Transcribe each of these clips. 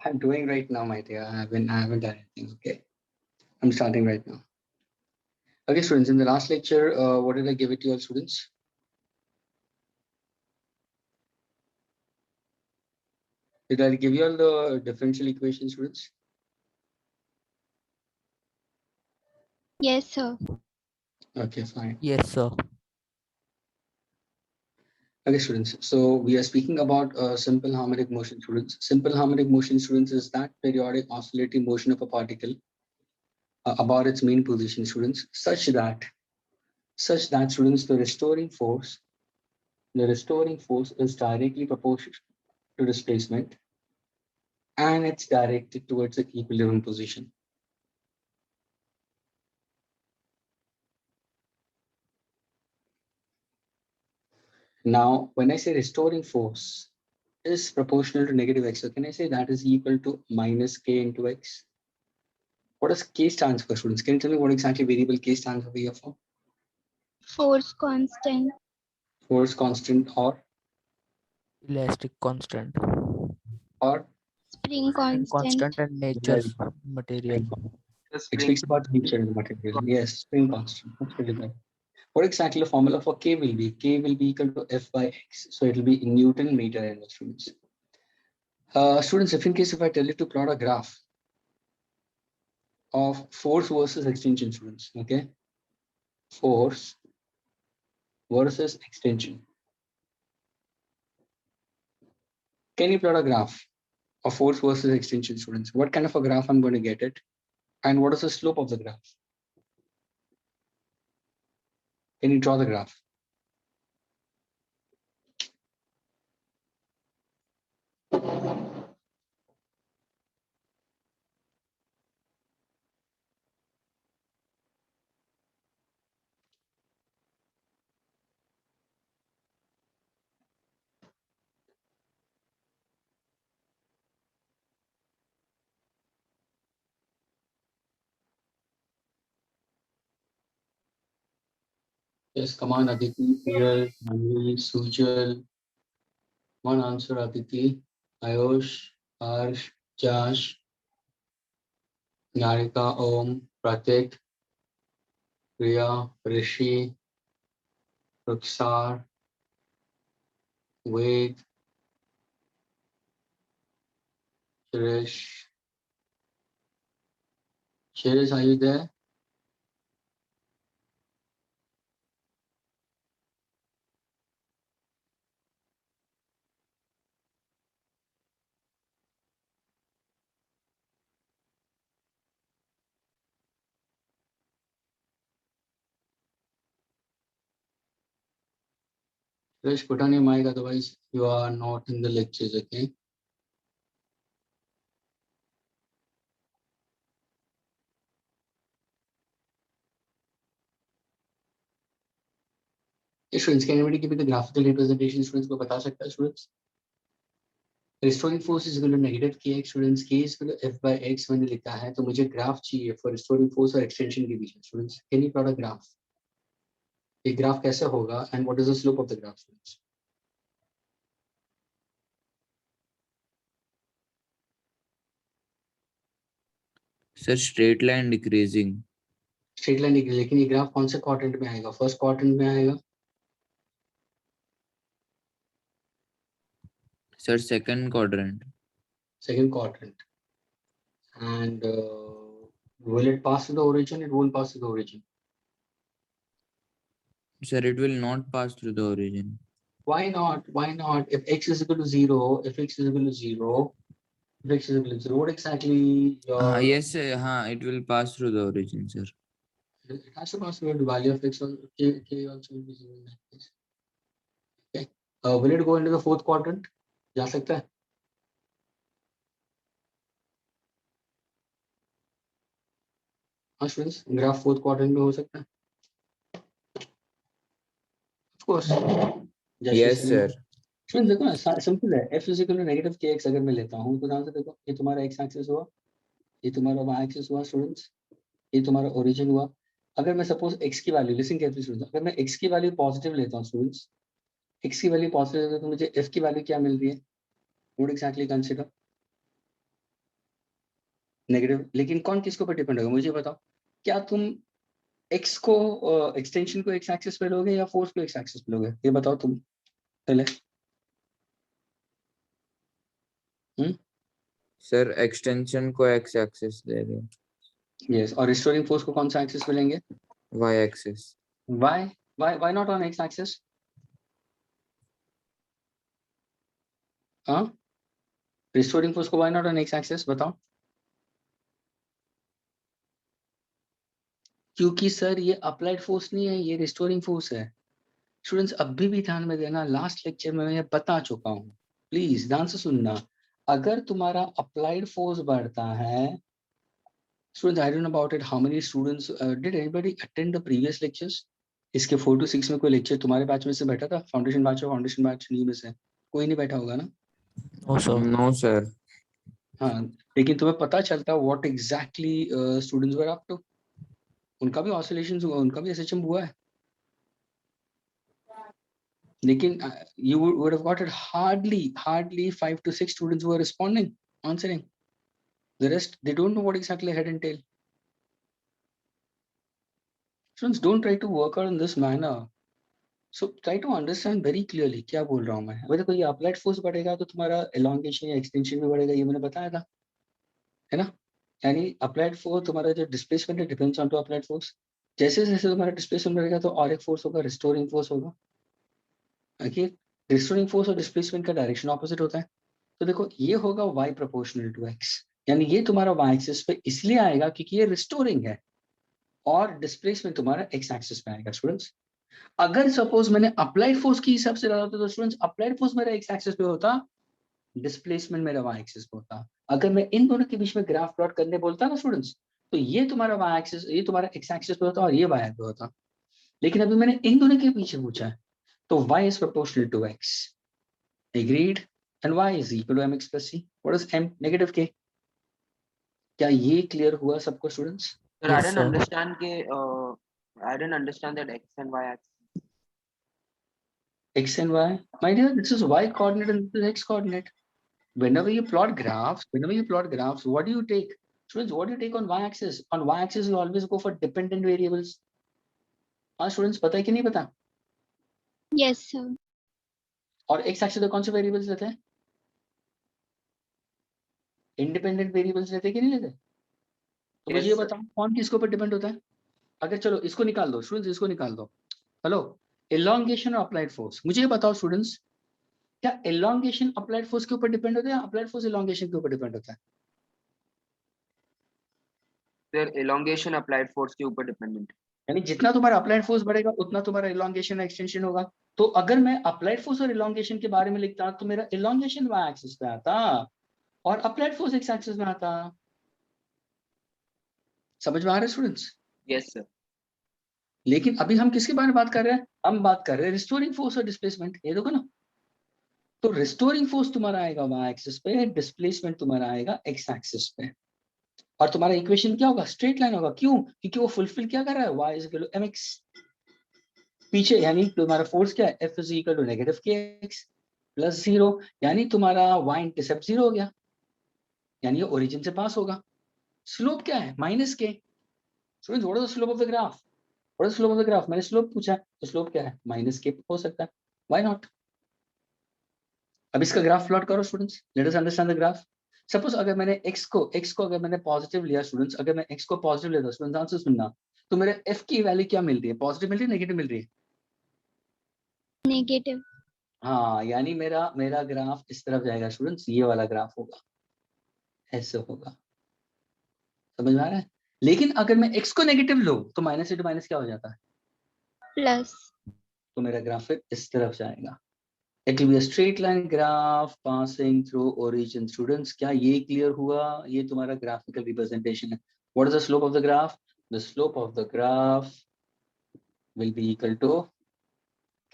I'm doing right now, my dear. I haven't done anything. Okay, I'm starting right now. Okay, students. In the last lecture, what did I give it to you all, students? Did I give you all the differential equation, students? Yes, sir. Okay, fine. Yes, sir. Okay, students. So we are speaking about simple harmonic motion, students. Simple harmonic motion, students, is that periodic oscillating motion of a particle about its mean position, students, such that students, the restoring force is directly proportional to displacement, and it's directed towards the equilibrium position. Now, when I say restoring force is proportional to negative x, so can I say that is equal to minus k into x? What does k stands for, students? Can you tell me what exactly variable k stands over here for? Force constant. Force constant Elastic constant. or Spring constant. Constant and Very nature's good. material. Spring constant. It speaks about nature and material. Yes, spring constant. That's really good. What exactly the formula for K will be? K will be equal to F by X. So it will be in Newton meter inverse, students. Students, if I tell you to plot a graph of force versus extension, students, okay? Force versus extension. Can you plot a graph of force versus extension, students? What kind of a graph I'm going to get it? And what is the slope of the graph? Can you draw the graph? Yes, come on, Aditi, Priya, Manvi, Sujal. One answer, Aditi, Ayush, Harsh, Josh, Narika, Om, Pratik, Priya, Rishi, Ruksar, Ved, Suresh. Suresh, are you there? Suresh, put on your mic, otherwise you are not in the lectures, okay? Hey, students, can anybody give me the graphical representation, students? को बता सकता है, students? Restoring force is equal to negative kx, students. K is equal to f by x मैंने लिखा है, तो मुझे graph चाहिए for restoring force और extension के बीच में, students. Can you plot a graph? ये ग्राफ कैसे होगा and what is the slope of the graph, students? Sir, straight line decreasing. Straight line निकली, लेकिन ये ग्राफ कौन से क्वाड्रेंट में आएगा? फर्स्ट क्वाड्रेंट में आएगा? Sir, second quadrant. Second quadrant. And will it pass to the origin? It won't pass to the origin. Sir, it will not pass through the origin. Why not? Why not? If x is equal to 0, if x is equal to 0, if x is equal to 0, what exactly your... Yes, sir. It will pass through the origin, sir. It has to pass through the value of x, or k also will be 0 in that case. Okay. Will it go into the fourth quadrant? जा सकता है? हाँ students, graph fourth quadrant में हो सकता है? Of course. Yes, sir. Students, देखो ना, सिंपल है. f is equal to negative kx अगर मैं लेता हूँ तो ध्यान से देखो, ये तुम्हारा x एक्सिस हुआ, ये तुम्हारा y एक्सिस हुआ, स्टूडेंट्स, ये तुम्हारा ओरिजिन हुआ. अगर मैं सपोज x की वैल्यू, लिसन केयरफुली स्टूडेंट्स, अगर मैं x की वैल्यू पॉजिटिव लेता हूँ स्टूडेंट्स, x की वैल्यू पॉजिटिव लेता हूँ तो मुझे f की वैल्यू क्या मिल रही है? What exactly consider? नेगेटिव, लेकिन कौन किसके ऊपर डिपेंड होगा मुझे बताओ। क्या तुम एक्स को एक्सटेंशन को एक्स एक्सिस पे लोगे या फोर्स को एक्स एक्सिस पे लोगे, ये बताओ तुम पहले। सर एक्सटेंशन को एक्स एक्सिस दे दो। यस, और रिस्टोरिंग फोर्स को कौन सा एक्सिस पे लेंगे? Y axis. Why not on X axis? हाँ, रिस्टोरिंग फोर्स को why not on X axis बताओ। क्योंकि सर ये अप्लाइड फोर्स नहीं है, ये रिस्टोरिंग फोर्स है। स्टूडेंट्स अभी भी ध्यान में देना, लास्ट लेक्चर में मैं बता चुका हूँ, प्लीज ध्यान से सुनना। अगर तुम्हारा अप्लाइड फोर्स बढ़ता है, students I don't know about it, how many students did anybody attend the previous lectures? इसके 4 to 6 में कोई लेक्चर तुम्हारे बैच में से बैठा था? फाउंडेशन बैच नहीं में से कोई नहीं बैठा होगा ना? No, sir. No sir. हाँ, लेकिन तुम्हें पता चलता what exactly students were up to. उनका भी ऑसिलेशन हुआ, उनका भी एसएचएम हुआ है, लेकिन you would have got it hardly 5 to 6 students who are responding, answering. The rest, they don't know what exactly head and tail. Students, don't try to work out in this manner. So try to understand very clearly क्या बोल रहा हूँ मैं। अगर देखो ये applied force बढ़ेगा तो तुम्हारा elongation या extension भी बढ़ेगा, ये मैंने बताया था, है ना? यानी अप्लाइड फोर्स, तुम्हारा जो डिस्प्लेसमेंट है depends on to applied force. जैसे जैसे तुम्हारा डिस्प्लेसमेंट बढ़ेगा तो और एक फोर्स होगा, रिस्टोरिंग फोर्स होगा। ओके, रिस्टोरिंग फोर्स और डिस्प्लेसमेंट का डायरेक्शन ऑपोजिट होता है। तो देखो ये होगा y प्रोपोर्शनल टू x, यानी ये तुम्हारा y एक्सिस पे इसलिए आएगा क्योंकि ये रिस्टोरिंग है, और डिस्प्लेसमेंट तुम्हारा x एक्सिस पे आएगा। स्टूडेंट्स, अगर सपोज मैंने अप्लाइड फोर्स के हिसाब से डाला तो स्टूडेंट्स अप्लाइड फोर्स मेरा x एक्सिस पे होता, डिस्प्लेसमेंट मेरा y एक्सिस पे होता। अगर मैं इन दोनों के बीच में ग्राफ प्लॉट करने बोलता ना स्टूडेंट्स, तो ये तुम्हारा y एक्सिस, ये तुम्हारा x एक्सिस पे होता और ये y पे होता। लेकिन अभी मैंने इन दोनों के पीछे पूछा है, तो y is proportional to x. Agreed? And y is equal to mx plus c. What is m? Negative k. क्या ये क्लियर हुआ सबको students? Sir, Yes, I didn't sir. understand I didn't understand that x and y axis. X and y, my dear, this is y coordinate and this is x coordinate. Whenever you plot graphs, what do you take? Students, what do you take on y axis? On y axis you always go for dependent variables. हाँ students, पता है कि नहीं पता? Yes, sir. और x axis पे कौन से वेरिएबल्स लेते हैं? इंडिपेंडेंट वेरिएबल्स लेते हैं कि नहीं लेते? तो मुझे ये Yes, sir. बताओ कौन किसके ऊपर डिपेंड होता है? अगर चलो इसको निकाल दो स्टूडेंट्स, इसको निकाल दो। हेलो, एलोंगेशन और अप्लाइड फोर्स, मुझे ये बताओ स्टूडेंट्स, क्या एलोंगेशन अप्लाइड फोर्स के ऊपर डिपेंड होता है या अप्लाइड फोर्स एलोंगेशन के ऊपर डिपेंड होता है? Sir, elongation applied force के ऊपर dependent. यानी जितना तुम्हारा अप्लाइड फोर्स बढ़ेगा उतना तुम्हारा एलोंगेशन एक्सटेंशन होगा। तो अगर मैं अप्लाइड फोर्स और एलोंगेशन के बारे में लिखता तो मेरा एलोंगेशन वाई एक्सिस पे आता और अप्लाइड फोर्स एक्स एक्सिस में आता। समझ में आ रहा है स्टूडेंट्स? Yes, sir. लेकिन अभी हम किसके बारे में बात कर रहे हैं? हम बात कर रहे हैं रिस्टोरिंग फोर्स और डिस्प्लेसमेंट। ये देखो ना, तो रिस्टोरिंग फोर्स तुम्हारा आएगा वाई एक्सिस पे, डिस्प्लेसमेंट तुम्हारा आएगा एक्स एक्सिस पे, और तुम्हारा इक्वेशन क्या होगा? स्ट्रेट लाइन होगा। क्यों? क्योंकि वो फुलफिल क्या कर रहा है? y is equal to mx। पीछे यानी तुम्हारा फोर्स क्या है? F is equal to negative kx plus 0, यानी तुम्हारा y इंटरसेप्ट 0 हो गया, यानी ये ओरिजिन से पास होगा। स्लोप क्या है? माइनस के। Students, what is the slope of the graph? What is slope of the graph? मैंने स्लोप पूछा है, तो स्लोप क्या है? माइनस के हो सकता है, व्हाई नॉट? अब इसका ग्राफ प्लॉट करो students, let us understand the graph. Suppose अगर मैंने x को अगर मैंने पॉजिटिव लिया स्टूडेंट्स, अगर मैं x को पॉजिटिव लेता हूं स्टूडेंट्स, ध्यान से सुनना, तो मेरे f की वैल्यू क्या मिल रही है? पॉजिटिव मिल रही है, नेगेटिव मिल रही है? Negative. हाँ, यानी मेरा ग्राफ इस तरफ जाएगा स्टूडेंट्स, ये वाला ग्राफ होगा, ऐसे होगा। समझ में आ रहा है? लेकिन अगर मैं x को नेगेटिव लूं तो माइनस से टू माइनस क्या हो जाता है? Plus. तो मेरा ग्राफ फिर इस तरफ जाएगा। It will be a straight line graph passing through origin. Students, क्या ये क्लियर हुआ? ये तुम्हारा graphical representation है। What is the slope of the graph? The slope of the graph will be equal to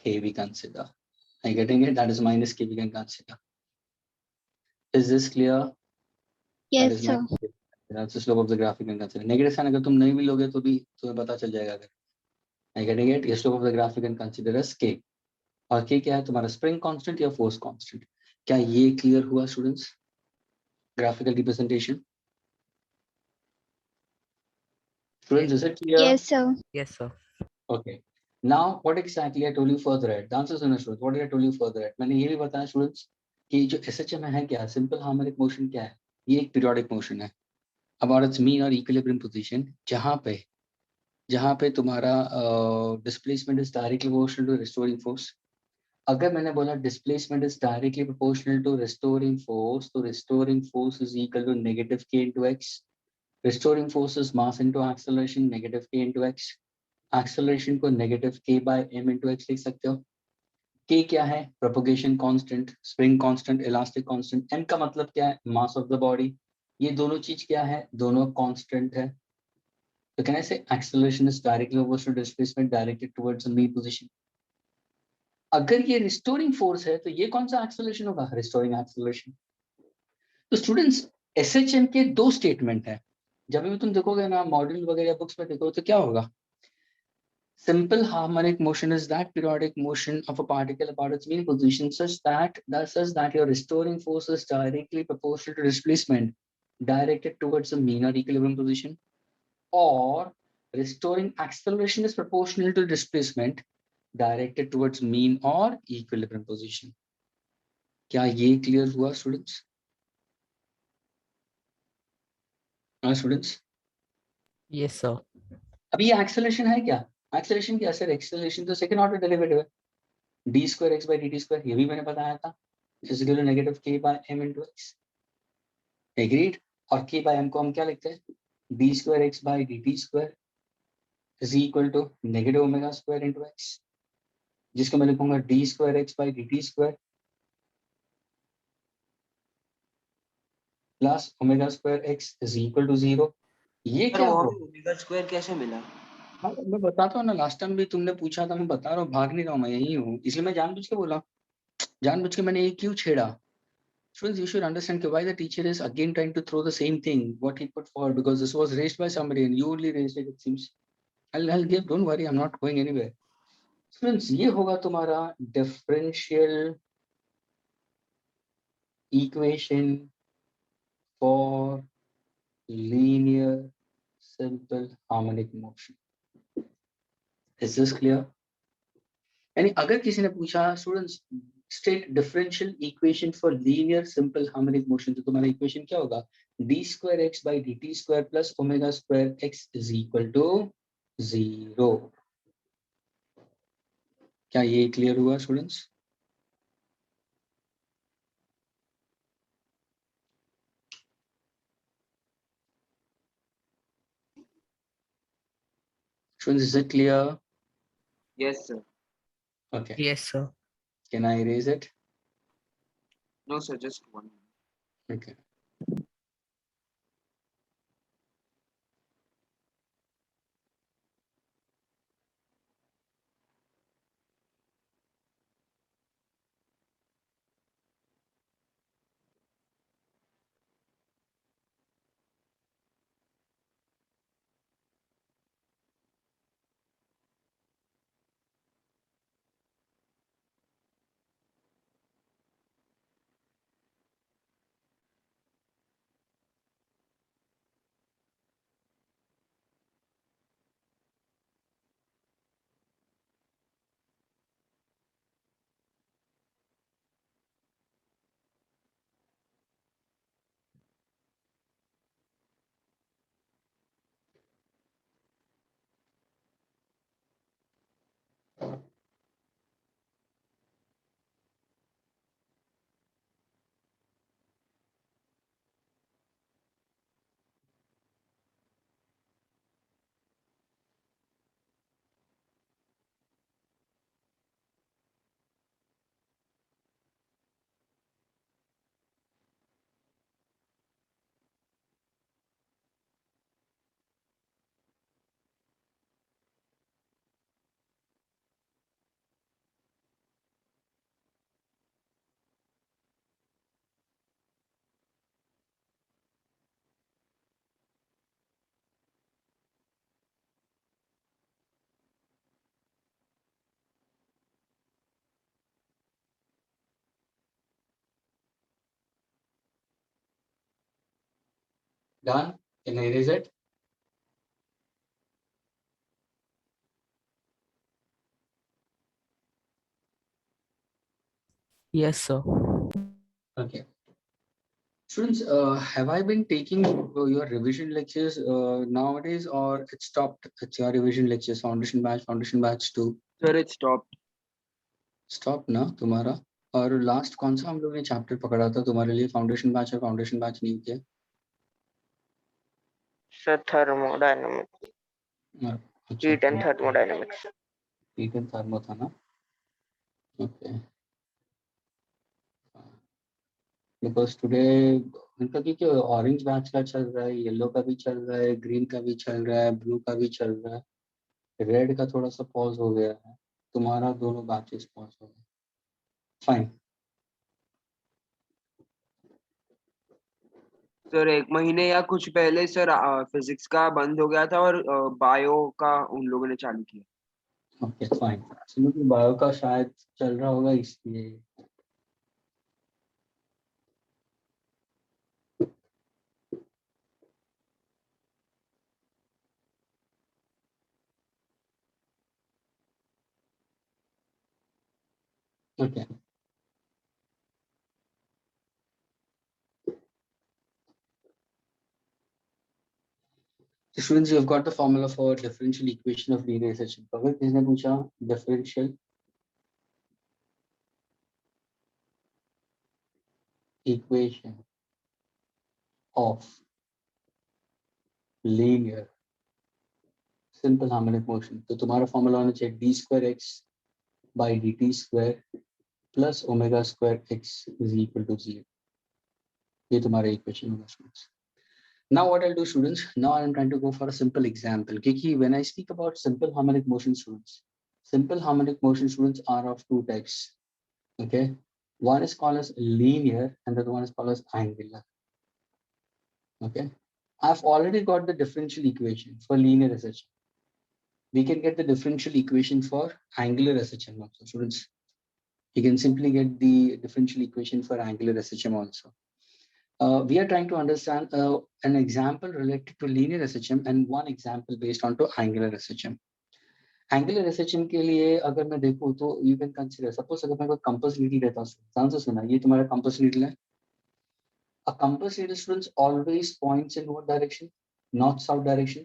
k we consider. Are you getting it? That is minus k we can consider. Is this clear? That Yes, is sir. minus k. That's the slope of the graph we can consider. Negative sign अगर तुम नहीं भी लोगे तो भी तुम्हें पता चल जाएगा। अगर Are you getting it? ये slope of the graph we can consider as k. और k क्या है? तुम्हारा स्प्रिंग कांस्टेंट या फोर्स कांस्टेंट। क्या ये क्लियर हुआ students? Graphical representation. Students, is it clear? Yes, sir. Yes, sir. Okay. Now, what exactly I told you further at? The answers in the students. What did I told you further at? मैंने ये भी बताया students कि जो SHM है क्या? Simple harmonic motion क्या है? ये एक periodic motion है. About its mean or equilibrium position, जहाँ पे तुम्हारा displacement is directly proportional to restoring force. अगर मैंने बोला displacement is directly proportional to restoring force, तो restoring force is equal to negative k into x. Restoring force is mass into acceleration, negative k into x. Acceleration को negative k by m into x लिख सकते हो. k क्या है? Propagation constant, spring constant, elastic constant. m का मतलब क्या है? Mass of the body. ये दोनों चीज क्या है? दोनों कांस्टेंट है. तो can I say acceleration is directly proportional to displacement directed towards the mean position. अगर ये रिस्टोरिंग फोर्स है तो ये कौन सा एक्सेलरेशन होगा? Restoring acceleration. तो स्टूडेंट्स, एसएचएम के दो स्टेटमेंट है. जब भी तुम देखोगे ना मॉड्यूल वगैरह बुक्स में देखोगे तो क्या होगा? Simple harmonic motion is that periodic motion of a particle about its mean position such that your restoring force is directly proportional to displacement directed towards the mean or equilibrium position, or restoring acceleration is proportional to displacement directed towards mean or equilibrium position. क्या ये clear हुआ students? हाँ students. Yes, sir. अभी ये acceleration है क्या? Acceleration क्या sir? Acceleration तो second order derivative है. d square x by dt square, ये भी मैंने बताया था, is equal to negative k by m into x. Agreed? और k by m को हम क्या लिखते हैं? d square x by dt square is equal to negative omega square into x, जिसको मैं लिखूंगा d square x by dt square plus omega square x is equal to 0. ये पर क्या वहाँ हो? पे ओमेगा स्क्वायर कैसे मिला? हाँ, मैं बताता हूँ ना, लास्ट टाइम भी तुमने पूछा था, मैं बता रहा हूँ, भाग नहीं रहा हूँ, मैं यही हूँ, इसलिए मैं जानबूझ के बोला, जानबूझ के मैंने ये क्यों छेड़ा. Students, you should understand why the teacher is again trying to throw the same thing, what he put forward, because this was raised by somebody and you only raised it, it seems. I'll give, don't worry, I'm not going anywhere. Students, ये होगा तुम्हारा differential equation for linear simple harmonic motion. Is this clear? यानी अगर किसी ने पूछा students state differential equation for linear simple harmonic motion, तो तुम्हारा equation क्या होगा? d square x by dt square plus omega square x is equal to 0. क्या ये clear हुआ students? Students, is it clear? Yes, sir. Okay. Yes, sir. Can I erase it? No, sir, just one. Okay. Done? Can I erase it? Yes, sir. Okay. Students, have I been taking your revision lectures nowadays, or it stopped at your revision lectures, foundation batch 2? Sir, it stopped. Stop ना तुम्हारा? और last कौन सा हम लोग ने chapter पकड़ा था तुम्हारे लिए, फाउंडेशन बैच और फाउंडेशन बैच नहीं किया? Sir, thermodynamics. अच्छा, Heat and thermodynamics. Heat and thermo था ना? ओके, बिकॉज टुडे उनका भी क्या ऑरेंज बैच का चल रहा है, येलो का भी चल रहा है, ग्रीन का भी चल रहा है, ब्लू का भी चल रहा है, रेड का थोड़ा सा पॉज हो गया है, तुम्हारा दोनों बैचेस पॉज हो गए. फाइन. सर 1 महीने या कुछ पहले सर फिजिक्स का बंद हो गया था और बायो का उन लोगों ने चालू किया. Okay fine. चलो कि बायो का शायद चल रहा होगा इसलिए. Okay. So students, you have got the formula for differential equation of linear section. अगर किसने पूछा differential equation of linear simple harmonic motion, तो तुम्हारा फॉर्मूला होना चाहिए d square x by dt square plus omega square x is equal to 0. ये तुम्हारा equation होगा students. Now what I'll do students, now I'm trying to go for a simple example. क्योंकि when I speak about simple harmonic motion students are of two types. Okay, one is called as linear and the other one is called as angular. Okay, I've already got the differential equation for linear SHM. We can get the differential equation for angular SHM also students. You can simply get the differential equation for angular SHM also. We are trying to understand an example related to linear SHM and one example based on to angular SHM. Angular SHM के लिए अगर मैं देखूँ तो you can consider, suppose अगर मैं कोई compass needle लेता हूँ, ध्यान से सुना, ये तुम्हारा compass needle है. A compass needle students always points in what direction? North south direction.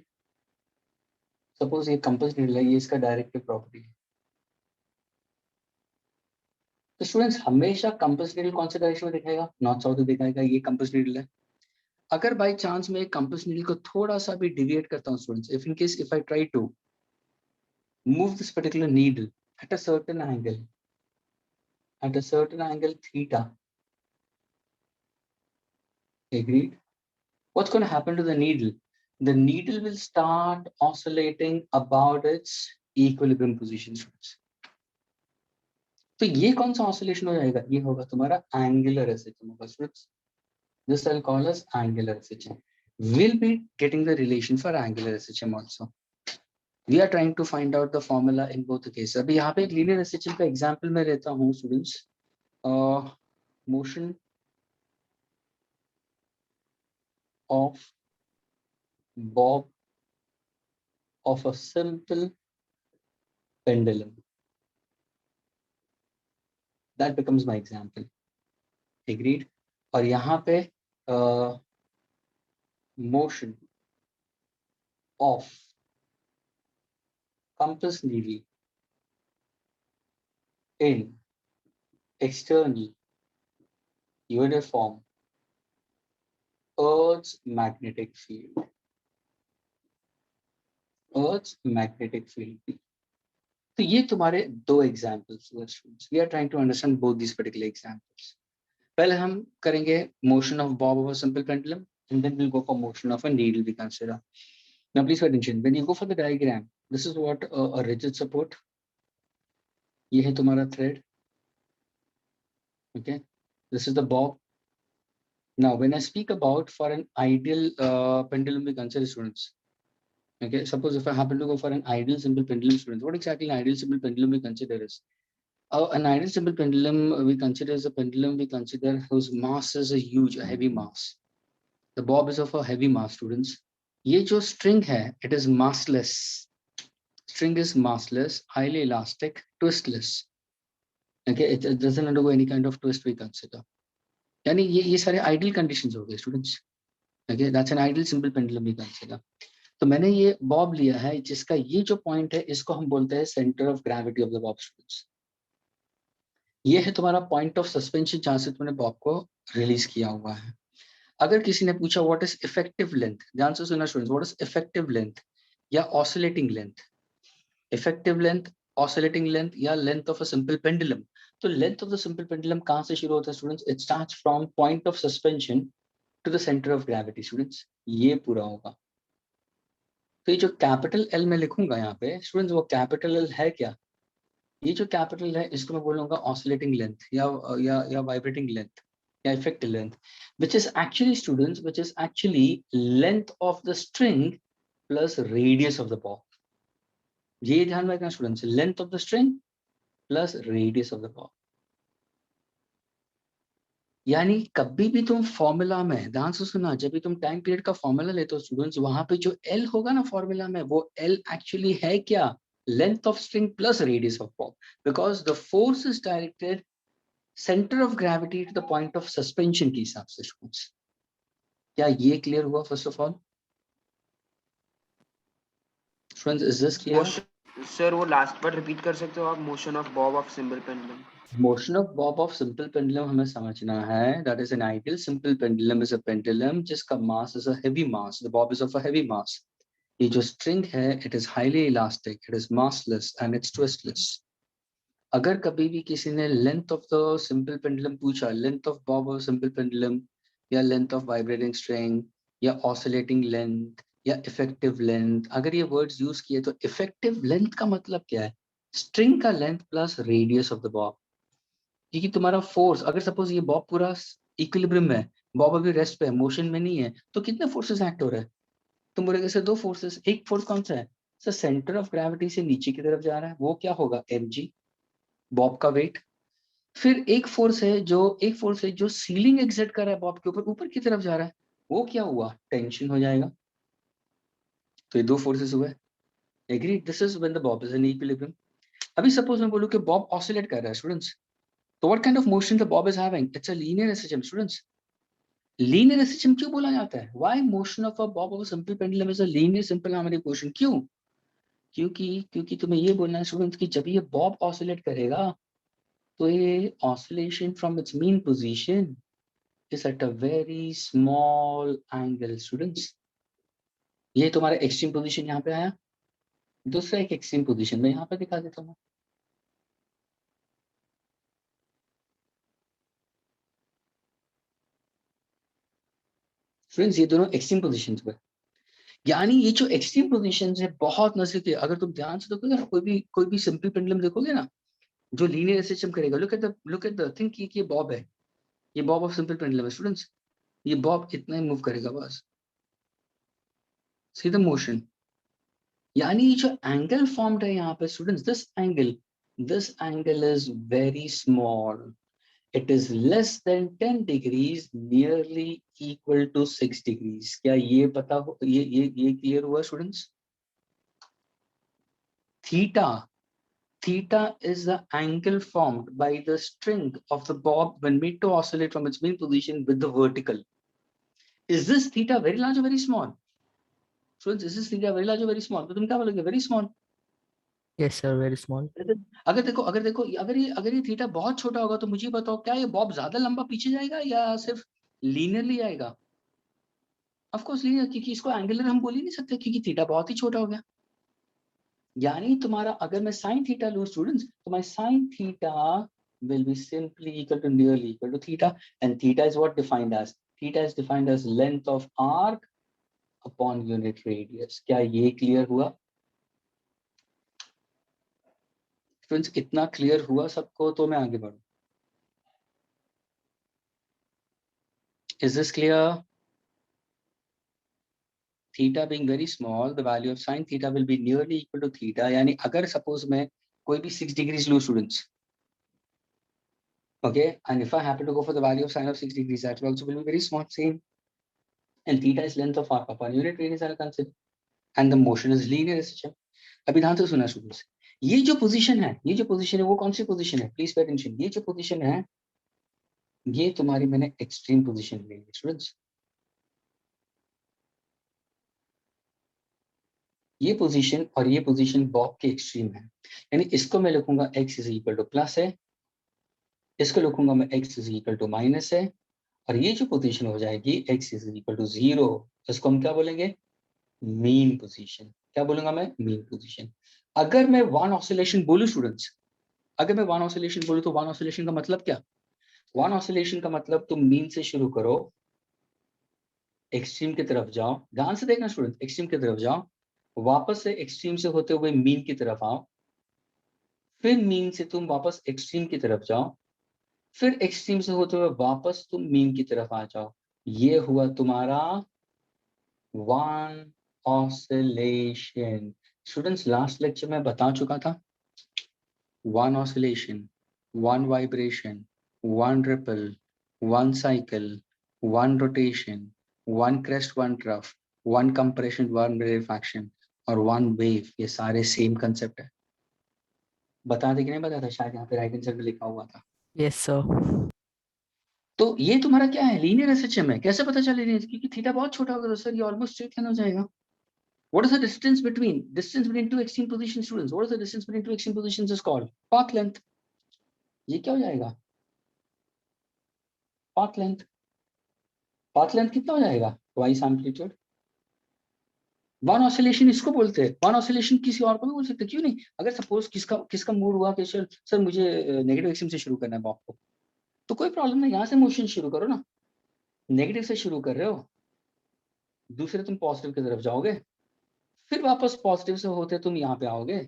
Suppose ये compass needle है, ये इसका directive property है. तो स्टूडेंट्स हमेशा कंपास नीडल कौन से डायरेक्शन में दिखाएगा? नॉर्थ साउथ में दिखाएगा. ये कंपास नीडल है. अगर बाय चांस में कंपास नीडल को थोड़ा सा भी डिविएट करता हूं students, if in case if I try to move this particular needle at a certain angle theta, agreed, what's going to happen to the needle? The needle will start oscillating about its equilibrium position students. तो ये कौन सा oscillation हो जाएगा? ये होगा तुम्हारा angular SHM होगा students. This I'll call as angular SHM. We'll be getting the relation for angular SHM also. We are trying to find out the formula in both the cases. अभी यहाँ पे एक linear SHM का example मैं लेता हूँ students. Motion of bob of a simple pendulum. That becomes my example. Agreed? और यहाँ पे motion of compass needle in external uniform Earth's magnetic field. Earth's magnetic field. तो ये तुम्हारे दो एग्जाम्पल्स हुए students. We are trying to understand both this particular examples. पहले हम करेंगे motion of bob of a simple pendulum and then will go for motion of a needle we consider. Now please pay attention. When you go for the diagram, this is what a rigid support. ये है तुम्हारा thread. Okay, this is the bob. Now when I speak about for an ideal pendulum we consider students. Okay, suppose if I happen to go for an ideal simple pendulum students, what exactly an ideal simple pendulum we consider is? An ideal simple pendulum we consider as a pendulum we consider whose mass is a huge, a heavy mass. The bob is of a heavy mass students. ये जो string है, it is massless. String is massless, highly elastic, twistless. Okay, it doesn't undergo any kind of twist we consider. यानी ये सारे ideal conditions हो गए students. Okay, that's an ideal simple pendulum we consider. तो मैंने ये Bob लिया है जिसका ये जो पॉइंट है इसको हम बोलते हैं centre of gravity of the Bob students. ये है तुम्हारा पॉइंट ऑफ सस्पेंशन जहां से तुमने बॉब को रिलीज किया हुआ है. अगर किसी ने पूछा व्हाट इज इफेक्टिव लेंथ, ध्यान से सुनना students, what is effective length या oscillating length, effective length, oscillating length या length of a simple pendulum. तो length of the simple pendulum कहां से शुरू होता है students? It starts from point of suspension to the centre of gravity students. ये पूरा होगा. तो ये जो कैपिटल एल में लिखूंगा यहाँ पे स्टूडेंट्स, वो कैपिटल एल है क्या? ये जो कैपिटल है इसको मैं बोलूंगा ऑसिलेटिंग लेंथ या वाइब्रेटिंग लेंथ या effective length, which is actually students, which is actually length of the string plus radius of the bob. ये ध्यान रखना students, length of the string plus radius of the Bob. यानी कभी भी तुम formula में ध्यान से सुनना, जब भी तुम टाइम पीरियड का फॉर्मूला लेते हो स्टूडेंट्स, वहां पे जो एल होगा ना फॉर्मूला में, वो एल एक्चुअली है क्या? Length of string plus radius of bob, because the force is directed centre of gravity to the point of suspension के हिसाब से स्टूडेंट्स. क्या ये क्लियर हुआ? First of all students, is this clear? Sir वो last part repeat कर सकते हो आप? Motion of bob of simple pendulum. Motion of bob of simple pendulum हमें समझना है. That is an ideal simple pendulum is a pendulum जिसका mass is a heavy mass. The bob is of a heavy mass. ये जो string है, it is highly elastic, it is massless and it's twistless. अगर कभी भी किसी ने length of the simple pendulum पूछा, length of bob of simple pendulum या length of vibrating string या oscillating length या effective length, अगर ये words use किए तो effective length का मतलब क्या है? String का length plus radius of the bob. क्योंकि तुम्हारा फोर्स, अगर सपोज ये बॉब पूरा इक्विलिब्रियम में है, बॉब अभी रेस्ट पे है, मोशन में नहीं है, तो कितने फोर्सेस एक्ट हो रहे हैं? तुम बोलोगे सर दो फोर्सेस. एक फोर्स कौन सा है सर? सेंटर ऑफ ग्रेविटी से नीचे की तरफ जा रहा है, वो क्या होगा? mg, बॉब का वेट. फिर एक फोर्स है जो सीलिंग एग्जिट कर रहा है बॉब के ऊपर, ऊपर की तरफ जा रहा है, वो क्या हुआ? टेंशन हो जाएगा. तो ये दो फोर्सेस हुए. Agree? This is when the bob is in equilibrium. अभी सपोज मैं बोलूं कि बॉब ऑसिलेट कर रहा है स्टूडेंट्स, तो what kind of motion the bob is having? It's a linear SHM students. Linear SHM क्यों बोला जाता है? Why motion of a bob of a simple pendulum is a linear simple harmonic motion? क्यों? क्योंकि तुम्हें ये बोलना है स्टूडेंट्स कि जब ये बॉब ऑसिलेट करेगा तो ये oscillation from its mean position is at a very small angle students. ये तुम्हारा एक्सट्रीम पोजीशन यहाँ पे आया. दूसरा एक एक्सट्रीम पोजीशन में यहाँ पे दिखा देता हूँ. फ्रेंड्स ये दोनों एक्सट्रीम पोजीशंस पे, यानी ये जो एक्सट्रीम पोजीशंस है बहुत नजदीक है. अगर तुम ध्यान से देखोगे ना, कोई भी सिंपल पेंडुलम देखोगे ना जो लीनियर एसएचएम करेगा, लुक एट द थिंक कि ये बॉब है, ये बॉब ऑफ सिंपल पेंडुलम है स्टूडेंट्स. ये बॉब इतना ही मूव करेगा बस. See the motion. यानी ये जो एंगल फॉर्म्ड है यहाँ पे students, this angle is very small. It is less than 10 degrees, nearly equal to 6 degrees. क्या ये पता हो? ये क्लियर हुआ students? Theta is the angle formed by the string of the bob when made to oscillate from its mean position with the vertical. Is this theta very large or very small? Students, is this theta very large or very small? तो तुम क्या बोलोगे? Very small. Yes, sir. Very small. अगर ये theta बहुत छोटा होगा तो मुझे बताओ, क्या ये बॉब ज्यादा लंबा पीछे जाएगा या सिर्फ लीनियरली आएगा? ऑफ कोर्स लीनियर, क्योंकि इसको एंगुलर हम बोल ही नहीं सकते क्योंकि थीटा बहुत ही छोटा हो गया. यानी तुम्हारा अगर मैं साइन थीटा लूं स्टूडेंट्स, तो my sine theta will be simply equal to nearly equal to theta, and theta is what defined as? Theta is defined as length of arc upon unit radius. क्या ये clear हुआ friends? इतना clear हुआ सबको? तो मैं आगे बढ़ूं. Is this clear? Theta being very small, the value of sin theta will be nearly equal to theta. यानी अगर suppose मैं कोई भी 6 degrees लूं students, okay, and if I happen to go for the value of sin of 6 degrees, that will also be very small, same. And theta is length of arc upon unit radius, I'll consider, and the motion is linear SHM. अभी ध्यान से सुना students, ये जो position है, ये जो position है वो कौन सी पोजीशन है? Please pay attention. ये जो पोजीशन है ये तुम्हारी मैंने एक्सट्रीम पोजीशन ली है स्टूडेंट्स। ये पोजीशन और ये पोजीशन बॉब के एक्सट्रीम है, यानी इसको मैं लिखूंगा x is equal to plus है, इसको लिखूंगा मैं x is equal to minus है, और ये जो पोजीशन हो जाएगी x इज इक्वल टू 0, इसको हम क्या बोलेंगे? Mean position. क्या बोलूंगा मैं? Mean position. अगर मैं वन ऑसिलेशन बोलूं स्टूडेंट्स, अगर मैं वन ऑसिलेशन बोलूं तो वन ऑसिलेशन का मतलब क्या? वन ऑसिलेशन का मतलब तुम मीन से शुरू करो, एक्सट्रीम की तरफ जाओ, ध्यान से देखना स्टूडेंट, एक्सट्रीम की तरफ जाओ, वापस से एक्सट्रीम से होते हुए मीन की तरफ आओ, फिर मीन से तुम वापस एक्सट्रीम की तरफ जाओ, फिर एक्सट्रीम से होते हुए वापस तुम मीन की तरफ आ जाओ। ये हुआ तुम्हारा one oscillation. Students last lecture में बता चुका था, one oscillation, one vibration, one ripple, one cycle, one rotation, one crest, one trough, one compression, one rarefaction और वन वेव, ये सारे सेम कंसेप्ट है। बता दे कि नहीं बता था? शायद यहाँ पे राइट आंसर में लिखा हुआ था। Yes, sir. तो ये तुम्हारा क्या है? लीनियर एसएचएम है। कैसे पता चले लीनियर? क्योंकि थीटा बहुत छोटा होगा तो सर ये ऑलमोस्ट स्ट्रेट लाइन हो जाएगा। What is the distance between two extreme position students? What is the distance between two extreme positions is called path length. ये क्या हो जाएगा? Path length. Path length कितना हो जाएगा? Twice amplitude. वन ऑसिलेशन इसको बोलते हैं। वन ऑसिलेशन किसी और को भी बोल सकते हैं, क्यों नहीं? अगर सपोज किसका मूड हुआ कि सर मुझे नेगेटिव एक्सट्रीम से शुरू करना है बॉब को, तो कोई प्रॉब्लम नहीं, यहाँ से मोशन शुरू करो ना। नेगेटिव से शुरू कर रहे हो, दूसरे तुम पॉजिटिव की तरफ जाओगे, फिर वापस पॉजिटिव से होते तुम यहाँ पे आओगे,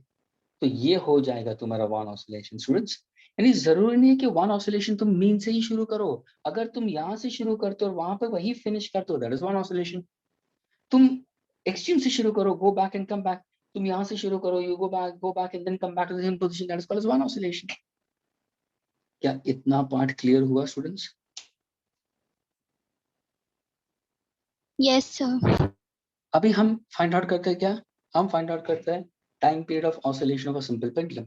तो ये हो जाएगा तुम्हारा वन ऑसिलेशन स्टूडेंट्स। यानी जरूरी नहीं है कि वन ऑसिलेशन तुम मीन से ही शुरू करो, अगर तुम यहाँ से शुरू करते हो और वहां पे वही फिनिश करते हो, दैट इज वन ऑसिलेशन। तुम एक्सट्रीम से शुरू करो, go back and come back, तुम यहाँ से शुरू करो, you go back and then come back to the same position, that is called as one oscillation. क्या इतना पार्ट क्लियर हुआ स्टूडेंट्स? Yes, sir. अभी हम फाइंड आउट करते हैं क्या? हम फाइंड आउट करते हैं time period of oscillation of a simple pendulum.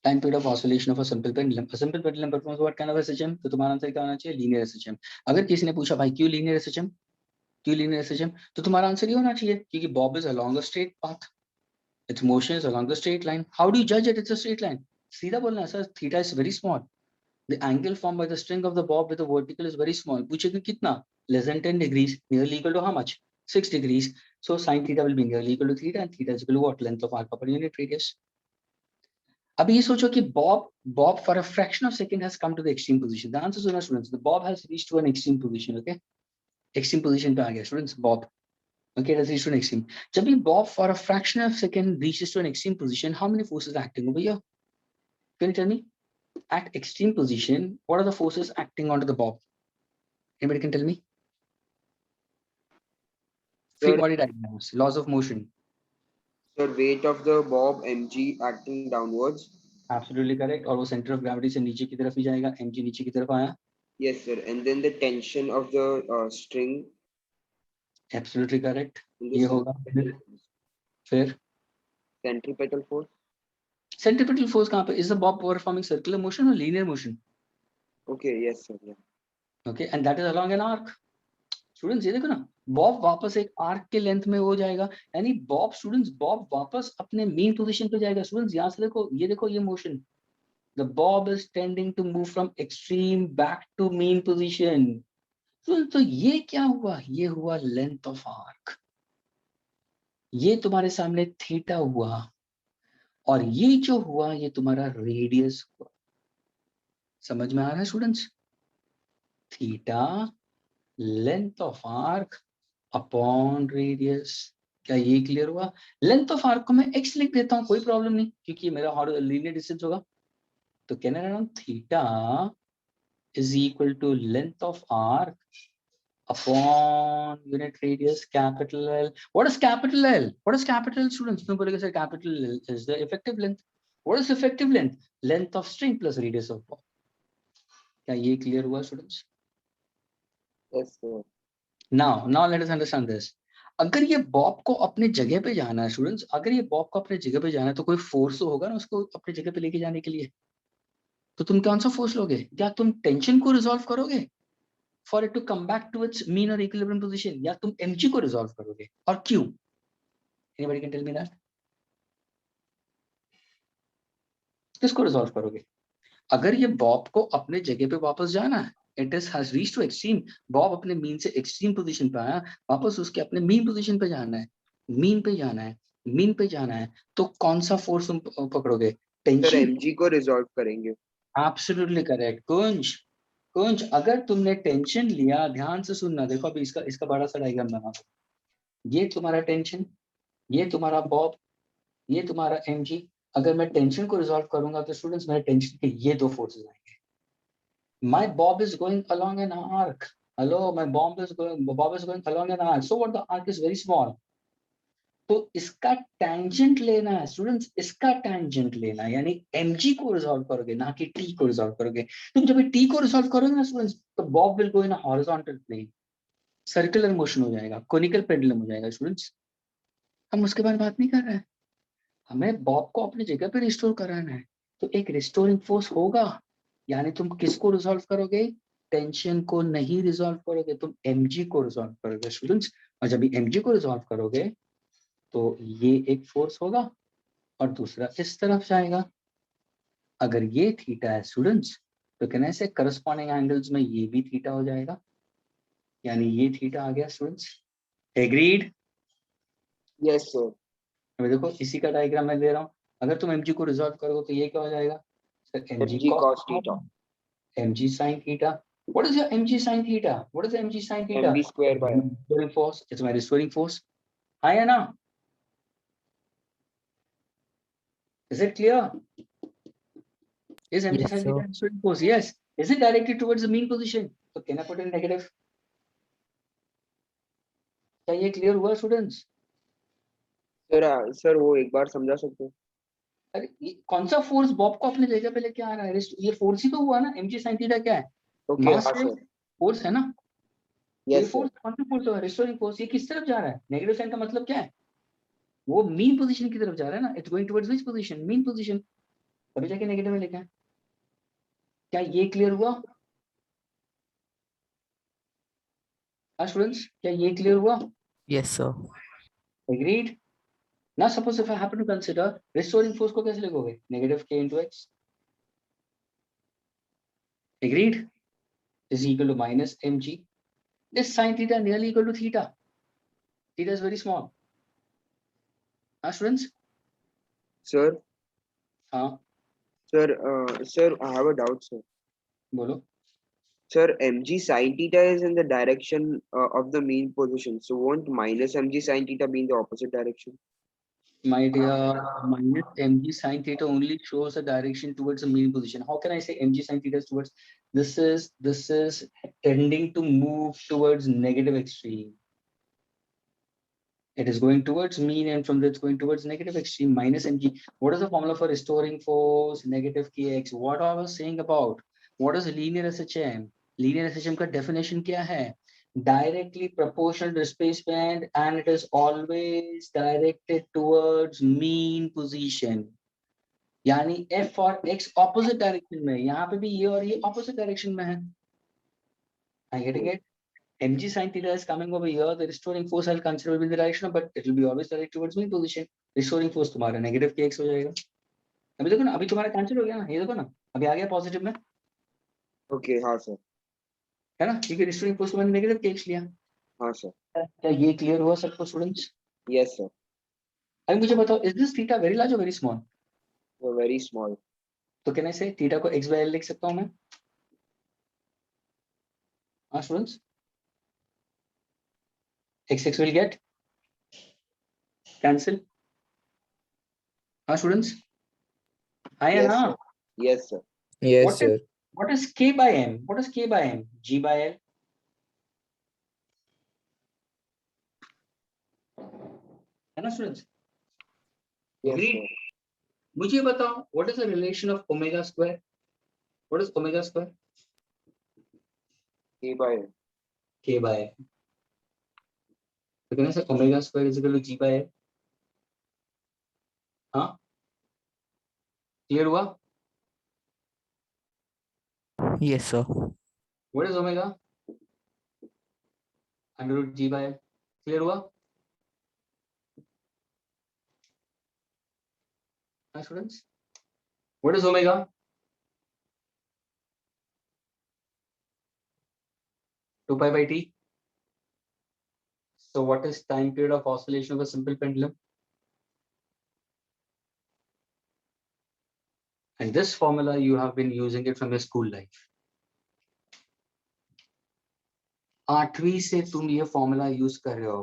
Time period of oscillation of a simple pendulum. A simple pendulum performs what kind of SHM? तो तुम्हारा आंसर क्या होना चाहिए? Linear SHM. अगर किसी ने पूछा भाई क्यों लीनियर SHM, क्यों लीनियर SHM, तो तुम्हारा आंसर ये होना चाहिए क्योंकि Bob is along a straight path, its motion is along the straight line. How do you judge it? It's a straight line. सीधा बोलना है sir, theta is very small. The angle formed by the string of the bob with the vertical is very small. पूछेगा कितना? Less than 10 degrees. Nearly equal to how much? 6 degrees. So sin theta will be nearly equal to theta, and theta is equal to what? Length of arc per unit radius. अब ये सोचो कि Bob for a fraction of second has come to the extreme position. The answer is, students, the Bob has reached to an extreme position. Okay, extreme position पे आ गया students Bob. Okay, it has reached to an extreme. जब भी Bob for a fraction of second reaches to an extreme position, how many forces are acting over here? Can you tell me? At extreme position, what are the forces acting onto the Bob? Anybody can tell me? Free body diagrams, laws of motion. Sir, weight of the bob mg acting downwards. Absolutely correct. और वो center of gravity से नीचे की तरफ ही जाएगा, mg नीचे की तरफ आया. Yes, sir. And then the tension of the string. Absolutely correct. in the ये होगा. फिर centripetal force. Centripetal force कहाँ पे? Is the bob performing circular motion or linear motion? Okay, yes, sir. Yeah. Okay, and that is along an arc. Students, ये देखो ना, Bob वापस एक आर्क के लेंथ में हो जाएगा, यानी बॉब स्टूडेंट्स, बॉब वापस अपने मेन पोजीशन पे जाएगा। स्टूडेंट्स यहाँ से देखो, ये देखो ये motion, the bob is tending to move from extreme back to mean position. तो ये क्या हुआ? ये हुआ लेंथ ऑफ आर्क। ये तुम्हारे सामने थीटा हुआ, और ये जो हुआ ये तुम्हारा रेडियस हुआ। समझ में आ रहा है students? Theta length of arc upon radius. क्या ये क्लियर हुआ? लेंथ ऑफ आर्क को मैं x लिख देता हूं, कोई प्रॉब्लम नहीं, क्योंकि ये मेरा लीनियर डिस्टेंस होगा। तो कहना रहा हूं theta is equal to length of arc upon unit radius capital L. What is capital L? What is capital students? तुम बोलोगे sir capital L is the effective length. What is effective length? Length of string plus radius of bob. क्या ये clear हुआ students? Yes, sir. Now let us understand this. अगर ये Bob को अपने जगह पे जाना है स्टूडेंट्स, अगर ये बॉब को अपने जगह पे जाना है तो कोई फोर्स तो होगा ना उसको अपने जगह पे लेके जाने के लिए। तो तुम कौन सा फोर्स लोगे? क्या तुम टेंशन को रिजॉल्व करोगे for it to come back to its mean और इक्विलिब्रियम पोजीशन, या तुम एमजी को रिजॉल्व करोगे, और क्यों? Anybody can tell me that? किसको रिजॉल्व करोगे? अगर ये बॉब को अपने जगह पे वापस जाना है, it is has reached to extreme, bob अपने मीन से एक्सट्रीम पोजीशन पे आया, वापस उसके अपने मीन पोजीशन पे जाना है, मीन पे जाना है, मीन पे जाना है, तो कौन सा फोर्स तुम पकड़ोगे? Sir tension. एमजी को रिजॉल्व करेंगे। Absolutely correct Kunj. कुंज, अगर तुमने टेंशन लिया, ध्यान से सुनना, देखो अभी इसका इसका बड़ा सा डायग्राम बना दो। ये तुम्हारा टेंशन, ये तुम्हारा बॉब, ये तुम्हारा एमजी। अगर मैं टेंशन को रिजॉल्व करूंगा तो स्टूडेंट्स मेरे टेंशन के ये दो फोर्सेस आएंगे। My bob is going along an arc. Hello, my bob is going along an arc. So what? The arc is very small. तो इसका टेंजेंट लेना है स्टूडेंट्स, इसका टेंजेंट लेना है, यानी mg को रिजॉल्व करोगे, ना कि t को रिजॉल्व करोगे। तुम जब t को रिजॉल्व करोगे ना स्टूडेंट्स, तो bob will go in a horizontal plane, circular motion हो जाएगा, कोनिकल पेंडुलम हो जाएगा स्टूडेंट्स। हम उसके बारे में बात नहीं कर रहे हैं, हमें बॉब को अपनी जगह पे रिस्टोर कराना है। तो एक रिस्टोरिंग फोर्स होगा, यानी तुम किसको रिजॉल्व करोगे? टेंशन को नहीं रिजॉल्व करोगे, तुम mg को रिजॉल्व करोगे स्टूडेंट्स। और जब mg को रिजॉल्व करोगे तो ये एक फोर्स होगा और दूसरा इस तरफ जाएगा। अगर ये थीटा है स्टूडेंट्स, तो कहने से करस्पॉन्डिंग एंगल्स में ये भी थीटा हो जाएगा, यानी ये थीटा आ गया स्टूडेंट्स। एग्रीड? Yes sir. अभी देखो इसी का डायग्राम मैं दे रहा हूँ। अगर तुम mg को रिजॉल्व करोगे तो ये क्या हो जाएगा? Sir mg MG cos theta. mg sin theta. What is your mg sin theta? What is mg sin theta? MB square by Restoring force. It's my restoring force. हाँ या ना? Is it clear? Is mg Yes, sin theta sir. restoring force? Yes. Is it directed towards the mean position? So can I put in negative? क्या ये clear हुआ students? Sir वो एक बार समझा सकते हैं? अरे कौन सा फोर्स बॉब को अपने जगह पे लेके आ रहा है? ये फोर्स ही तो हुआ ना। mg sin theta क्या है? ओके मास हाँ है, सर। फोर्स है ना। ये यस सर। फोर्स कौन सा फोर्स है? Restoring force. ये किस तरफ जा रहा है? नेगेटिव साइन का मतलब क्या है? वो मीन पोजीशन की तरफ जा रहा है ना। It's going towards which position? Mean position. तभी जाके नेगेटिव में लेके आए। क्या ये क्लियर हुआ? स्टूडेंट्स क्या ये क्लियर हुआ? Yes, sir. Agreed? Now suppose if I happen to consider restoring force को कैसे लिखोगे? Negative k into x. Agreed? Is equal to minus mg. This sin theta nearly equal to theta. Theta is very small. Students? Sir हाँ sir I have a doubt sir. बोलो। Sir, mg sin theta is in the direction of the mean position. So won't minus mg sin theta be in the opposite direction? My dear, minus mg sin theta only shows a direction towards the mean position. How can I say mg sin theta is towards? This is tending to move towards negative extreme. It is going towards mean, and from there it's going towards negative extreme. Minus mg. What is the formula for restoring force? Negative kx. What I was saying about? What is linear SHM? Linear SHM का definition क्या है? Directly proportional displacement, and it is always directed towards mean position. यानी f और x opposite direction में, यहाँ पे भी ये और ये opposite direction में है. I getting it? mg sin theta is coming over here. The restoring force I'll consider will be in the direction, but it will be always directed towards mean position. Restoring force तुम्हारा negative kx हो जाएगा. अभी देखो ना, अभी तुम्हारा cancel हो गया ना, ये देखो ना, अभी आ गया पॉजिटिव में, ओके हाँ सर। है ना, क्योंकि रिस्टोरिंग फोर्स मैंने नेगेटिव kx लिया. हाँ सर। क्या ये क्लियर हुआ सबको स्टूडेंट्स? Yes sir. अभी मुझे बताओ, is this theta very large और वेरी स्मॉल? Very small. तो कहने से थीटा को x by l लिख सकता हूं मैं? हाँ students, x will get cancel. हाँ स्टूडेंट्स, हाँ या ना? Yes sir. Yes, sir. What is k by m? What is k by m? g by l. है ना स्टूडेंट्स? Yes Agreed? सर। मुझे बताओ, what is the relation of omega square? What is omega square? k by k by m. तो कहना sir omega square is equal to g by L. हाँ clear हुआ? Yes, sir. What is omega? Under root g by L. Clear हुआ? हाँ students, what is omega? Two pi by T. So what is time period of oscillation of a simple pendulum? And this formula you have been using it from your school life. 8वीं से तुम ये formula use कर रहे हो.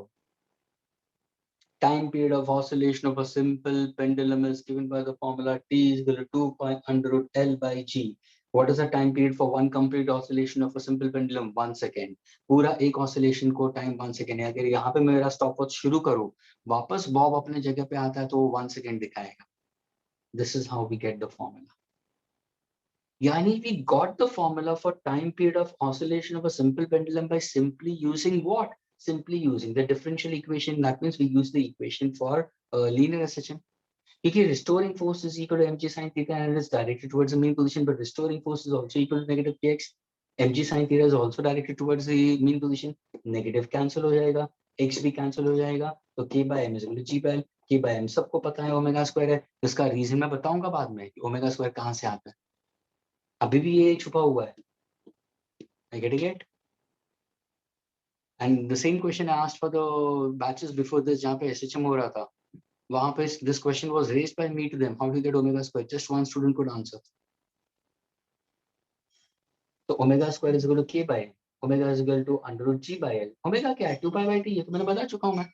Time period of oscillation of a simple pendulum is given by the formula T is equal to 2 pi under root L by G. What is the time period for one complete oscillation of a simple pendulum? 1 second. पूरा एक oscillation को time 1 second है. अगर यहाँ पे मेरा stopwatch शुरू करूँ, वापस बॉब अपने जगह पे आता है तो वो 1 second दिखाएगा. This is how we get the formula. Yani, we got the formula for time period of oscillation of a simple pendulum by simply using what? Simply using the differential equation. That means we use the equation for linear SHM. Because restoring force is equal to mg sin theta and it is directed towards the mean position, but restoring force is also equal to negative kx. mg sin theta is also directed towards the mean position. Negative cancel हो जाएगा, x भी cancel हो जाएगा, तो k by m is equal to g by l. k by m सबको पता है omega square है. इसका रीजन मैं बताऊंगा बाद में कि ओमेगा स्क्वायर कहाँ से आता है. अभी भी ये छुपा हुआ है. I getting it? And the same question I asked for the batches before this, जहाँ पे SHM हो रहा था, वहाँ पे this question was raised by me to them. How do you get omega square? Just one student could answer. तो omega square is equal to k by n. Omega is equal to under root g by l. Omega क्या है? 2 pi by t. ये तो मैंने बता चुका हूँ मैं.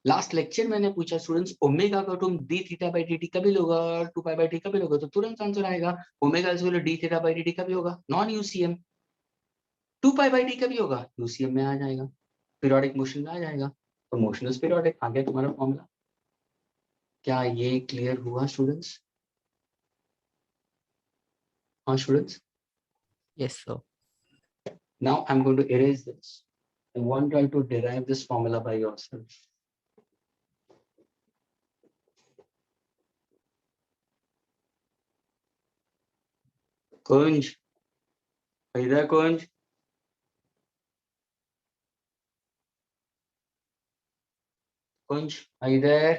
लास्ट लेक्चर मैंने पूछा स्टूडेंट्स ओमेगा का तुम d थीटा by dt कभी लोगा, 2 pi by t कभी लोगा, तो तुरंत आंसर आएगा omega is equal to d theta by dt कभी होगा, non UCM. 2 pi by t कभी होगा, यूसीएम में आ जाएगा, पीरियोडिक मोशन में आ जाएगा. तो मोशन इज पीरियोडिक. आ गया तुम्हारा फॉर्मूला. क्या ये क्लियर हुआ स्टूडेंट्स? हाँ students. Yes, sir. Now I'm going to erase this. I want you to derive this formula by yourself. Kunj, are you there, Kunj? Kunj, are you there?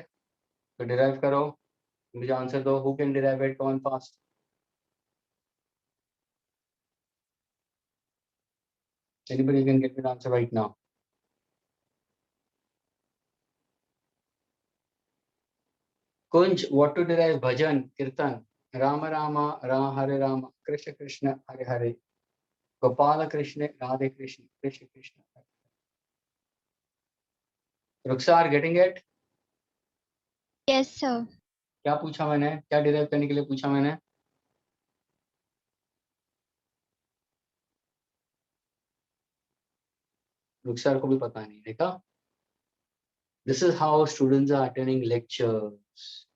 तो derive करो. मुझे answer दो. Who can derive it? Come on fast. Anybody can get me the answer right now. Kunj, what to derive? Bhajan, Kirtan, Rama Rama, Hare Rama, Krishna Krishna, Hare Hare, Gopala Krishna, Radhe Krishna, Krishna Krishna. Ruksar, getting it? Yes, sir. क्या पूछा मैंने? क्या derive करने के लिए पूछा मैंने? रुखसार को भी पता नहीं. देखा? This is how students are attending lectures.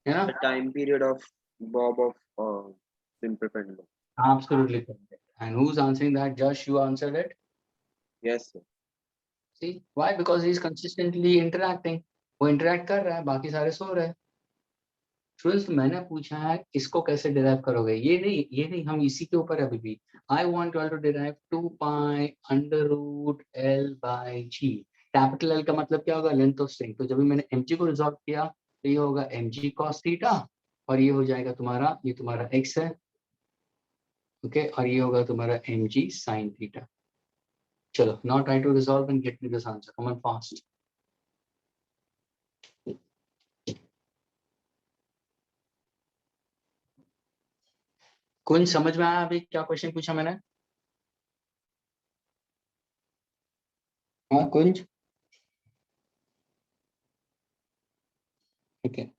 है ना? The time period of bob of simple pendulum. Absolutely correct. And who's answering that? Josh, you answered it. Yes, sir. See why? Because he's consistently interacting. वो interact कर रहा है, बाकी सारे सो रहे हैं. Students, मैंने पूछा है इसको कैसे derive करोगे? ये नहीं, हम इसी के ऊपर अभी भी. I want you all to derive 2 pi under root L by G. Capital L का मतलब क्या होगा? Length of string. तो जब भी मैंने mg को रिजॉल्व किया तो ये होगा mg cos थीटा और ये हो जाएगा तुम्हारा, ये तुम्हारा x है, ओके, और ये होगा तुम्हारा mg sin थीटा. चलो, now try to resolve and get me this answer. Come on fast. कुछ समझ में आया अभी क्या क्वेश्चन पूछा मैंने? हाँ कुंज, ठीक है.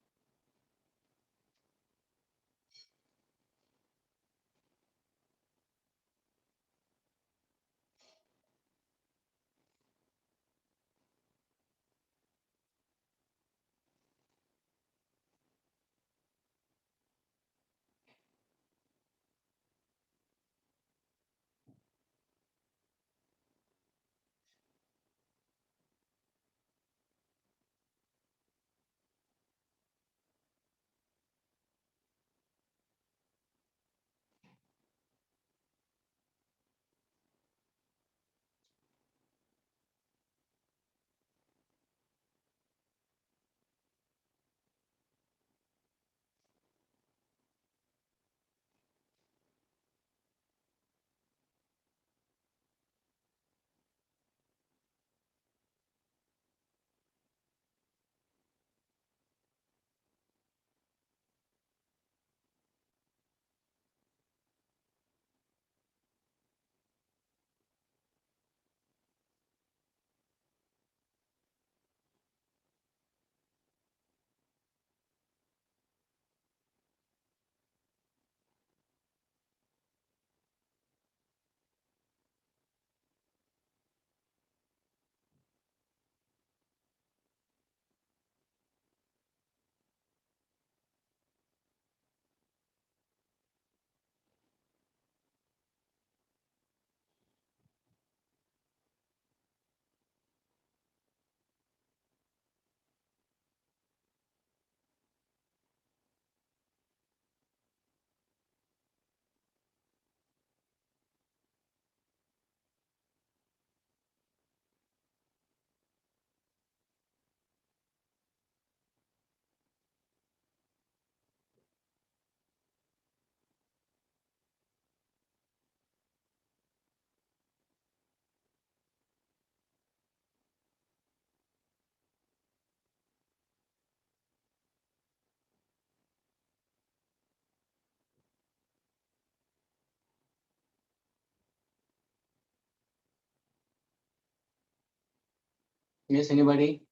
Yes, anybody?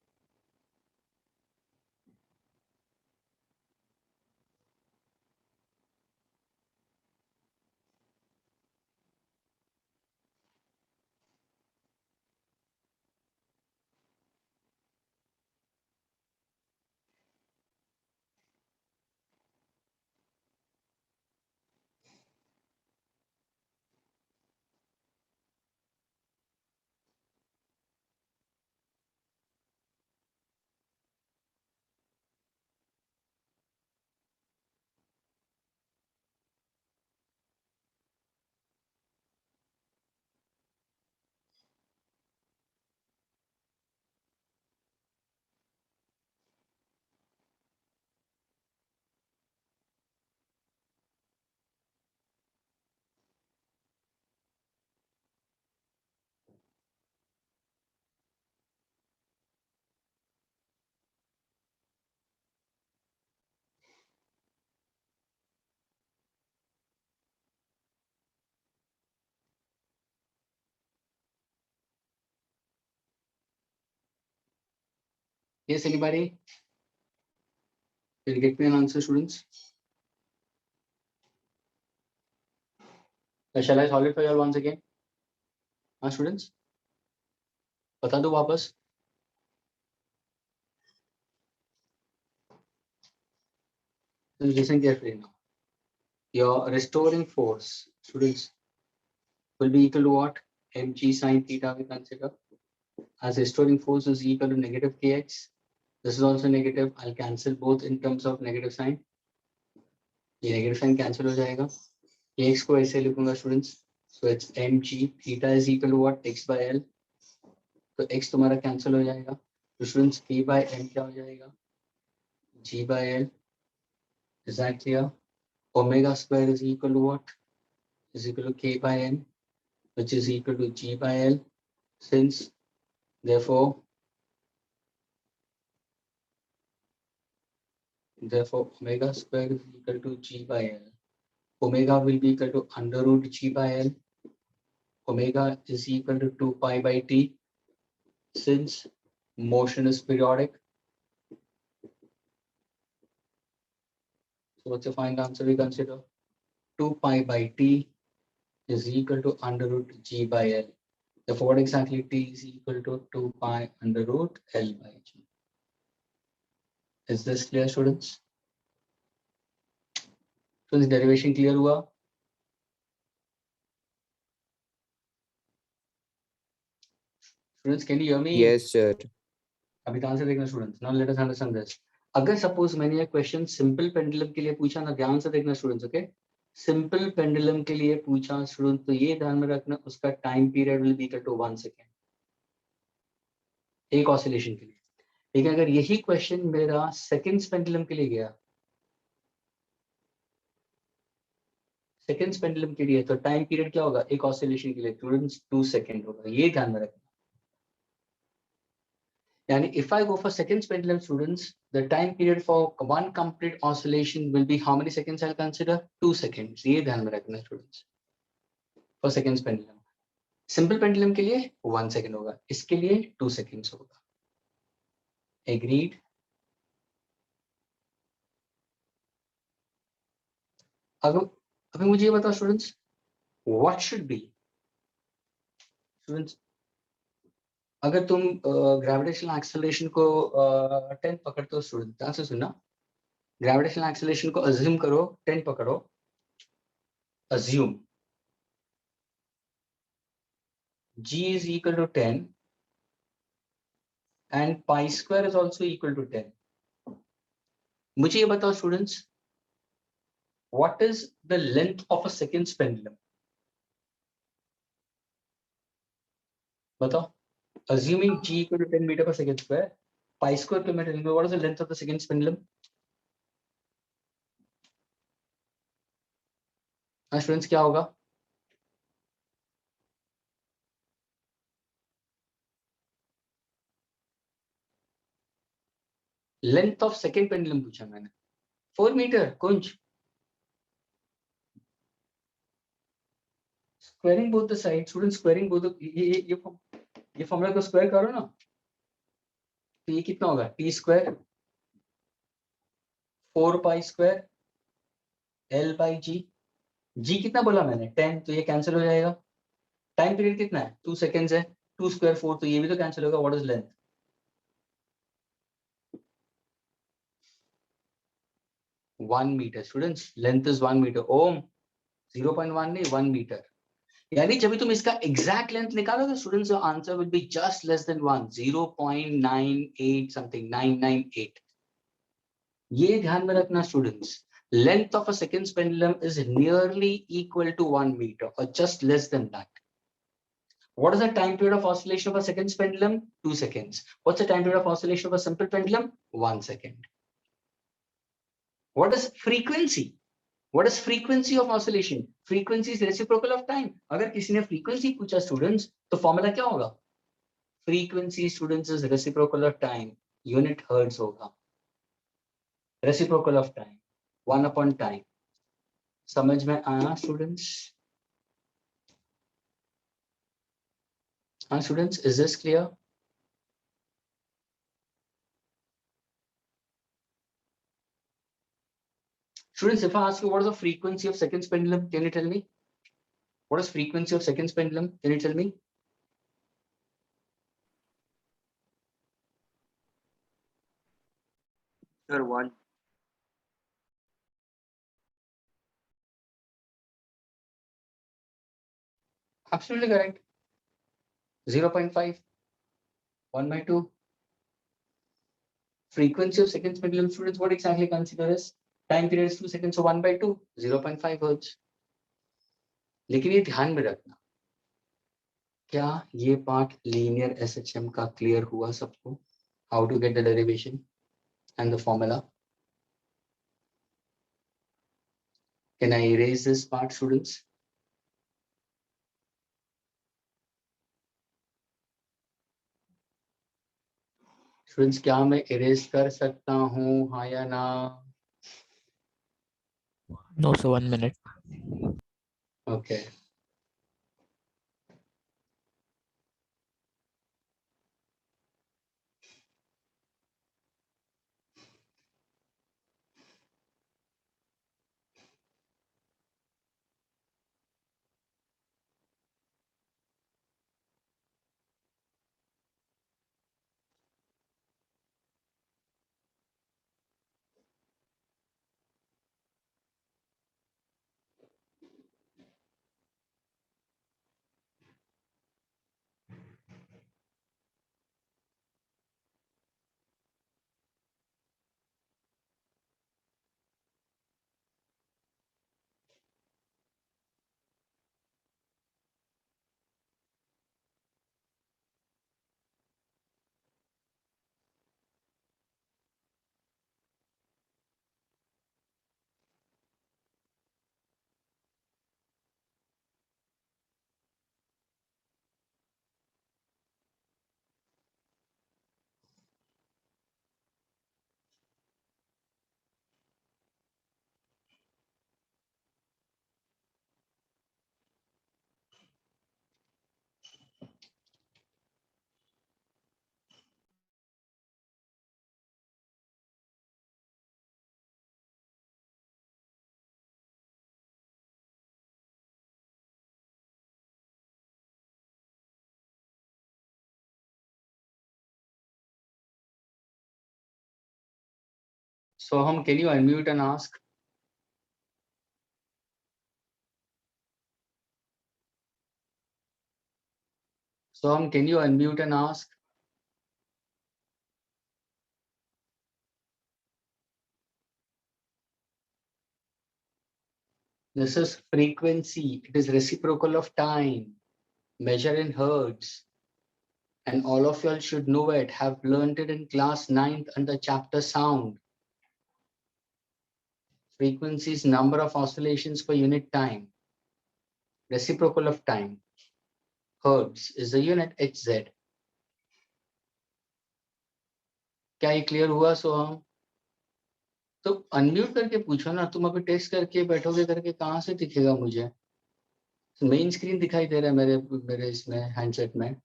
Yes, anybody? Will you get me an answer, students? Shall I solve it for you all once again? Students? बता दो वापस. Listen carefully now. Your restoring force, students, will be equal to what? mg sine theta we consider as restoring force is equal to negative kx. This is also negative. I'll cancel both in terms of negative sign. ये negative sign cancel हो जाएगा. kx को ऐसे लिखूंगा students. So it's mg theta is equal to what? x by l. तो x तुम्हारा cancel हो जाएगा. तो students k by m क्या हो जाएगा? g by l. Is that clear? Omega square is equal to what? Is equal to k by n, which is equal to g by l. Since therefore omega square is equal to g by l. Omega will be equal to under root g by l. Omega is equal to 2 pi by t. Since motion is periodic. So what's the final answer we consider? 2 pi by t is equal to under root g by l. Therefore, what exactly t is equal to 2 pi under root l by g. Is this clear, students? So this derivation clear हुआ? Students, can you hear me? Yes, sir. अभी ध्यान से देखना students. Now let us understand this. अगर suppose मैंने ये question simple pendulum के लिए पूछा ना, ध्यान से देखना students, okay? Simple pendulum के लिए पूछा students, तो ये ध्यान में रखना उसका time period will be equal to 1 second. एक oscillation के लिए. लेकिन अगर यही question मेरा seconds pendulum के लिए गया, seconds pendulum के लिए तो time period क्या होगा? एक oscillation के लिए students 2 second होगा. ये ध्यान में रखना. And if I go for seconds pendulum students, the time period for one complete oscillation will be how many seconds I'll consider? 2 seconds. ये ध्यान में रखना students. For seconds pendulum. Simple pendulum के लिए 1 second होगा. इसके लिए 2 seconds होगा. Agreed? अभी मुझे ये बताओ students, what should be? Students, अगर तुम gravitational acceleration को 10 पकड़ते हो students, ध्यान से सुनना. Gravitational acceleration को assume करो 10 पकड़ो. Assume g is equal to 10 and pi square is also equal to 10. मुझे ये बताओ students, what is the length of a seconds pendulum? बताओ. Assuming g equal to 10 meter per second square, pi square per meter, what is the length of the seconds pendulum? Students, क्या होगा? Length of second pendulum पूछा मैंने. 4 meter. Kunj. Squaring both the sides, students, squaring both the ये formula को square करो ना. तो ये कितना होगा T square 4 pi square L by g. G कितना बोला मैंने 10, तो ये कैंसिल हो जाएगा। टाइम पीरियड कितना है 2 सेकेंड्स है, 2 स्क्वायर 4, तो ये भी तो कैंसिल होगा। What is length? One metre students, length is 1 metre. ओम 0.1 नहीं 1 मीटर। यानी जब भी तुम इसका एग्जैक्ट लेंथ निकालोगे students, answer will be just less than 1, 0.98 something 998। ये ध्यान में रखना students, length of a seconds pendulum is nearly equal to 1 meter or just less than that. What is the time period of oscillation of a seconds pendulum? 2 seconds. What's the time period of oscillation of a simple pendulum? 1 second. What is frequency? What is frequency of oscillation? Frequency is reciprocal of time. अगर किसी ने frequency पूछा students, तो formula क्या होगा? Frequency students is reciprocal of time. Unit hertz होगा. Reciprocal of time. 1 upon time. समझ में आया students? Students, is this clear? Students, if I ask you what is the frequency of seconds pendulum, can you tell me? What is frequency of seconds pendulum? Can you tell me? Sir, 1. Absolutely correct. 0.5, 1 by 2. Frequency of seconds pendulum, students, what exactly consider as? Time period is 2 seconds, so 1 by 2, 0.5 hertz. लेकिन ये ध्यान में रखना, क्या ये part linear SHM का clear हुआ सबको? How to get the derivation and the formula? Can I erase this part, students? Students, क्या मैं erase कर सकता हूँ, हाँ या ना? No, sir. 1 minute. Okay. Soham, can you unmute and ask? Soham, can you unmute and ask? This is frequency. It is reciprocal of time. Measure in hertz. And all of y'all should know it. Have learned it in class 9th under chapter sound. Frequency is number of oscillations per unit time. Reciprocal of time. Hertz is the unit Hz. क्या ये clear हुआ सोहम? तो unmute करके पूछो ना, तुम अभी test करके बैठोगे करके कहाँ से दिखेगा मुझे? मेन स्क्रीन दिखाई दे रहा है मेरे इसमें हैंडसेट में।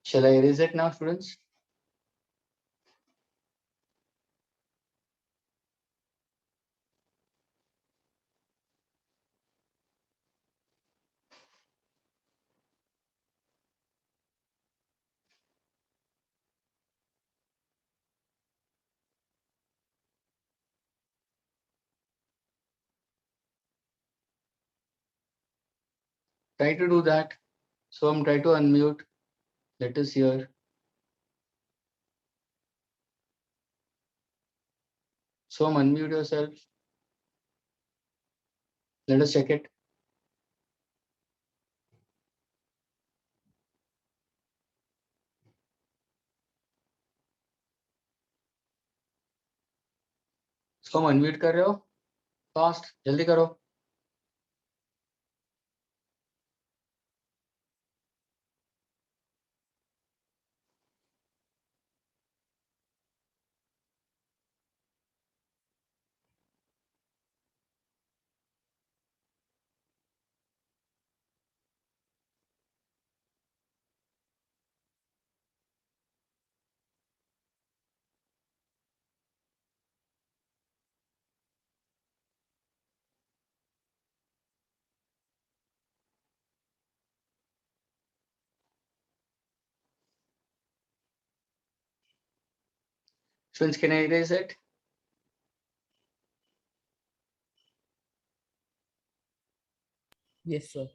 Shall I erase it now, students? Try to do that. So I'm trying to unmute. Let us hear. So unmute yourself. Let us check it. So unmute कर रहे हो? Fast, जल्दी करो. Students, can I erase it? Yes, sir.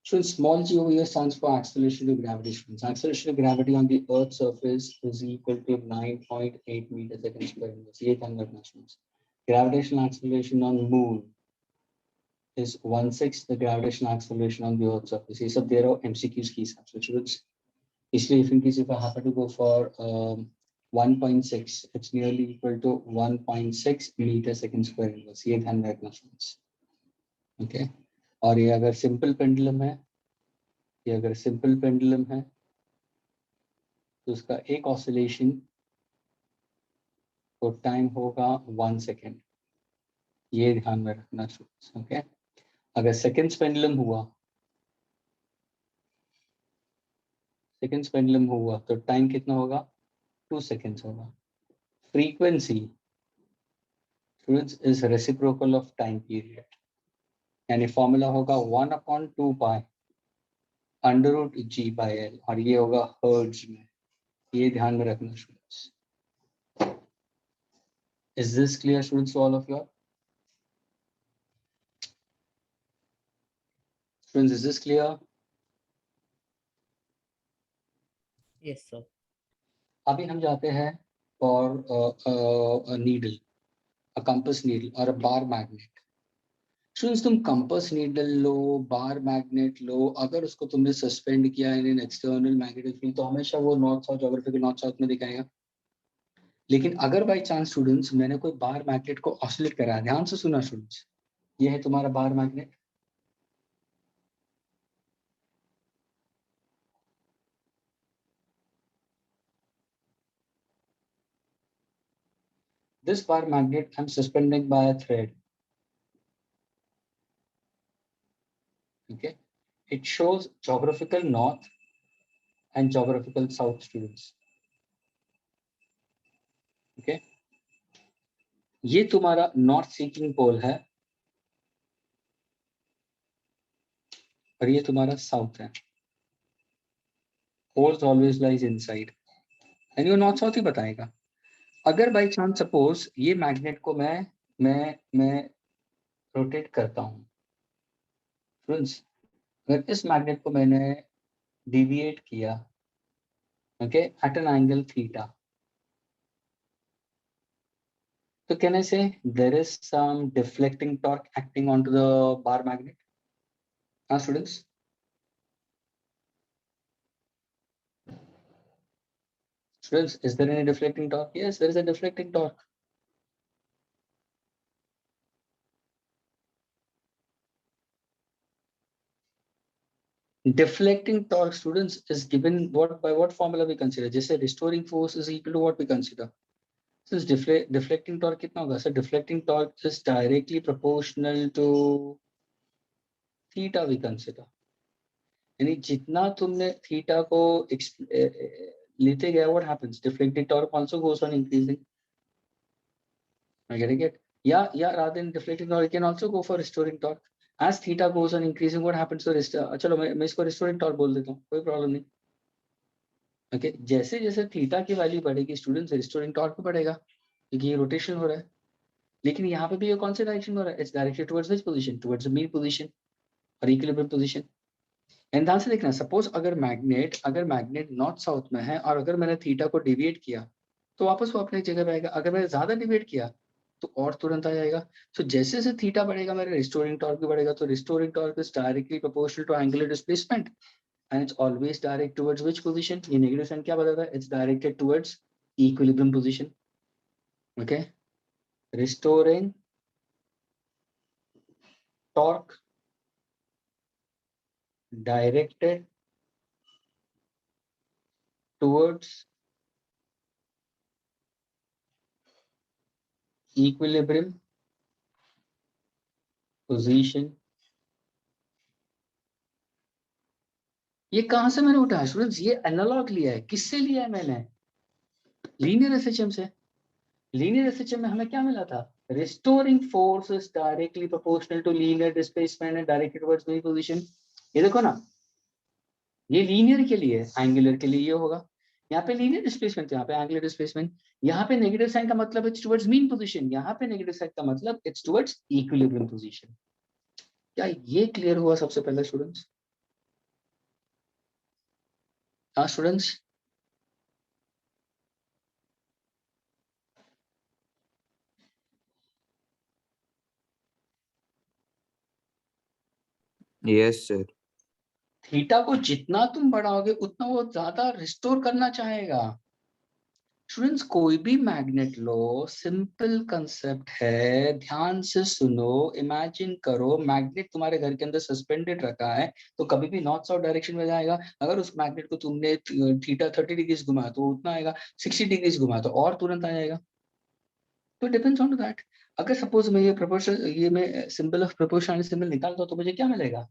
So small g over here stands for acceleration to gravity. Students. Acceleration to gravity on the Earth's surface is equal to 9.8 meters second square inverse. ये ध्यान रखना students. Gravitational acceleration on Moon is 1/6 the gravitational acceleration on the Earth's surface. ये सब दे रहा हूँ MCQs की हिसाब से students. इसलिए if I happen to go for 1.6, it's nearly equal to 1.6 meter second square inverse. ये ध्यान रखना students. Okay. और ये अगर simple pendulum है, ये अगर simple pendulum है, तो उसका एक oscillation को टाइम होगा 1 सेकेंड. ये ध्यान में रखना students. Okay. अगर seconds pendulum हुआ, seconds pendulum हुआ तो टाइम कितना होगा? 2 seconds होगा. Frequency students is reciprocal of time period. यानी फॉर्मूला होगा 1/2 pi under root g by L और ये होगा हर्ट्ज में. ये ध्यान में रखना students. Is this clear students to all of you? Students, is this clear? Yes, sir. अभी हम जाते हैं for needle, a compass needle और अ बार मैग्नेट. स्टूडेंट्स, तुम कंपास नीडल लो, बार मैग्नेट लो, अगर उसको तुमने सस्पेंड किया in an external magnetic field तो हमेशा वो नॉर्थ साउथ ज्योग्राफी के नॉर्थ साउथ में दिखाएगा. लेकिन अगर बाई चांस स्टूडेंट्स मैंने कोई बार मैग्नेट को ऑसिलेट कराया, ध्यान से सुना स्टूडेंट्स, ये है तुम्हारा bar magnet. This bar magnet I'm suspending by a thread. Okay, it shows geographical north and geographical south students. Okay, ये तुम्हारा नॉर्थ सीकिंग पोल है और ये तुम्हारा साउथ है. फोर्स ऑलवेज लाइज इनसाइड, यानी वो नॉर्थ साउथ ही बताएगा। अगर बाई चांस सपोज ये मैग्नेट को मैं रोटेट करता हूँ फ्रेंड्स, अगर इस मैग्नेट को मैंने डिविएट किया okay at an angle theta, तो can I say there is some deflecting torque acting on to the bar magnet? हाँ students, students, is there any deflecting torque? Yes, there is a deflecting torque. Deflecting torque, students, is given what by what formula we consider? Just say restoring force is equal to what we consider. Since deflecting torque कितना होगा? So deflecting torque is directly proportional to theta we consider. यानी जितना तुमने theta को लेते गए, what happens? Deflecting torque also goes on increasing. Am I getting it? Yeah, rather than deflecting torque, you can also go for restoring torque. As theta goes on increasing, what happens to चलो मैं इसको restoring torque बोल देता हूँ, कोई problem नहीं। Okay, जैसे जैसे थीटा की वैल्यू बढ़ेगी स्टूडेंट्स, रिस्टोरिंग टॉर्क भी बढ़ेगा क्योंकि ये रोटेशन हो रहा है। लेकिन यहाँ पे भी ये कौन से डायरेक्शन में हो रहा है? It's directed towards which position? Towards the mean position और इक्विलिब्रियम पोजीशन। एंड ध्यान से देखना, सपोज अगर मैग्नेट नॉर्थ साउथ में है और अगर मैंने थीटा को डिविएट किया तो वापस वो अपनी जगह पे आएगा। अगर मैंने ज्यादा डिविएट किया तो और तुरंत आ जाएगा। तो जैसे जैसे थीटा बढ़ेगा मेरा रिस्टोरिंग टॉर्क भी बढ़ेगा। तो restoring torque is directly proportional to angular displacement and it's always direct towards which position? ये negative sign क्या बताता है? It's directed towards equilibrium position. Okay, restoring torque directed towards equilibrium position. ये कहां से मैंने उठाया स्टूडेंट्स? ये एनालॉग लिया है। किससे लिया है मैंने? लीनियर एसएचएम से। लीनियर एसएचएम में हमें क्या मिला था? Restoring force is directly proportional to linear displacement and directed towards mean position. ये देखो ना, ये लीनियर के लिए, एंगुलर के लिए ये होगा। यहाँ पे लीनियर डिस्प्लेसमेंट, यहाँ पे एंगुलर डिस्प्लेसमेंट। यहाँ पे नेगेटिव साइन का मतलब इट्स टुवर्ड्स मीन पोजीशन, यहाँ पे नेगेटिव साइन का मतलब इट्स टुवर्ड्स इक्विलिब्रियम पोजीशन। क्या ये क्लियर हुआ सबसे पहले स्टूडेंट्स? हाँ स्टूडेंट्स, यस सर। थीटा को जितना तुम बढ़ाओगे उतना वो ज्यादा रिस्टोर करना चाहेगा। स्टूडेंट्स, कोई भी मैग्नेट लो, सिंपल कंसेप्ट है, ध्यान से सुनो। इमेजिन करो मैग्नेट तुम्हारे घर के अंदर सस्पेंडेड रखा है, तो कभी भी नॉर्थ साउथ डायरेक्शन में जाएगा। अगर उस मैग्नेट को तुमने थीटा 30 डिग्रीज घुमाया तो उतना आएगा, 60 डिग्रीज घुमाया तो और तुरंत आ जाएगा। तो डिपेंड्स ऑन दैट। अगर सपोज मैं ये प्रोपोर्शनल, ये मैं सिंबल ऑफ प्रोपोर्शनल सिंबल निकालता हूं तो मुझे क्या मिलेगा?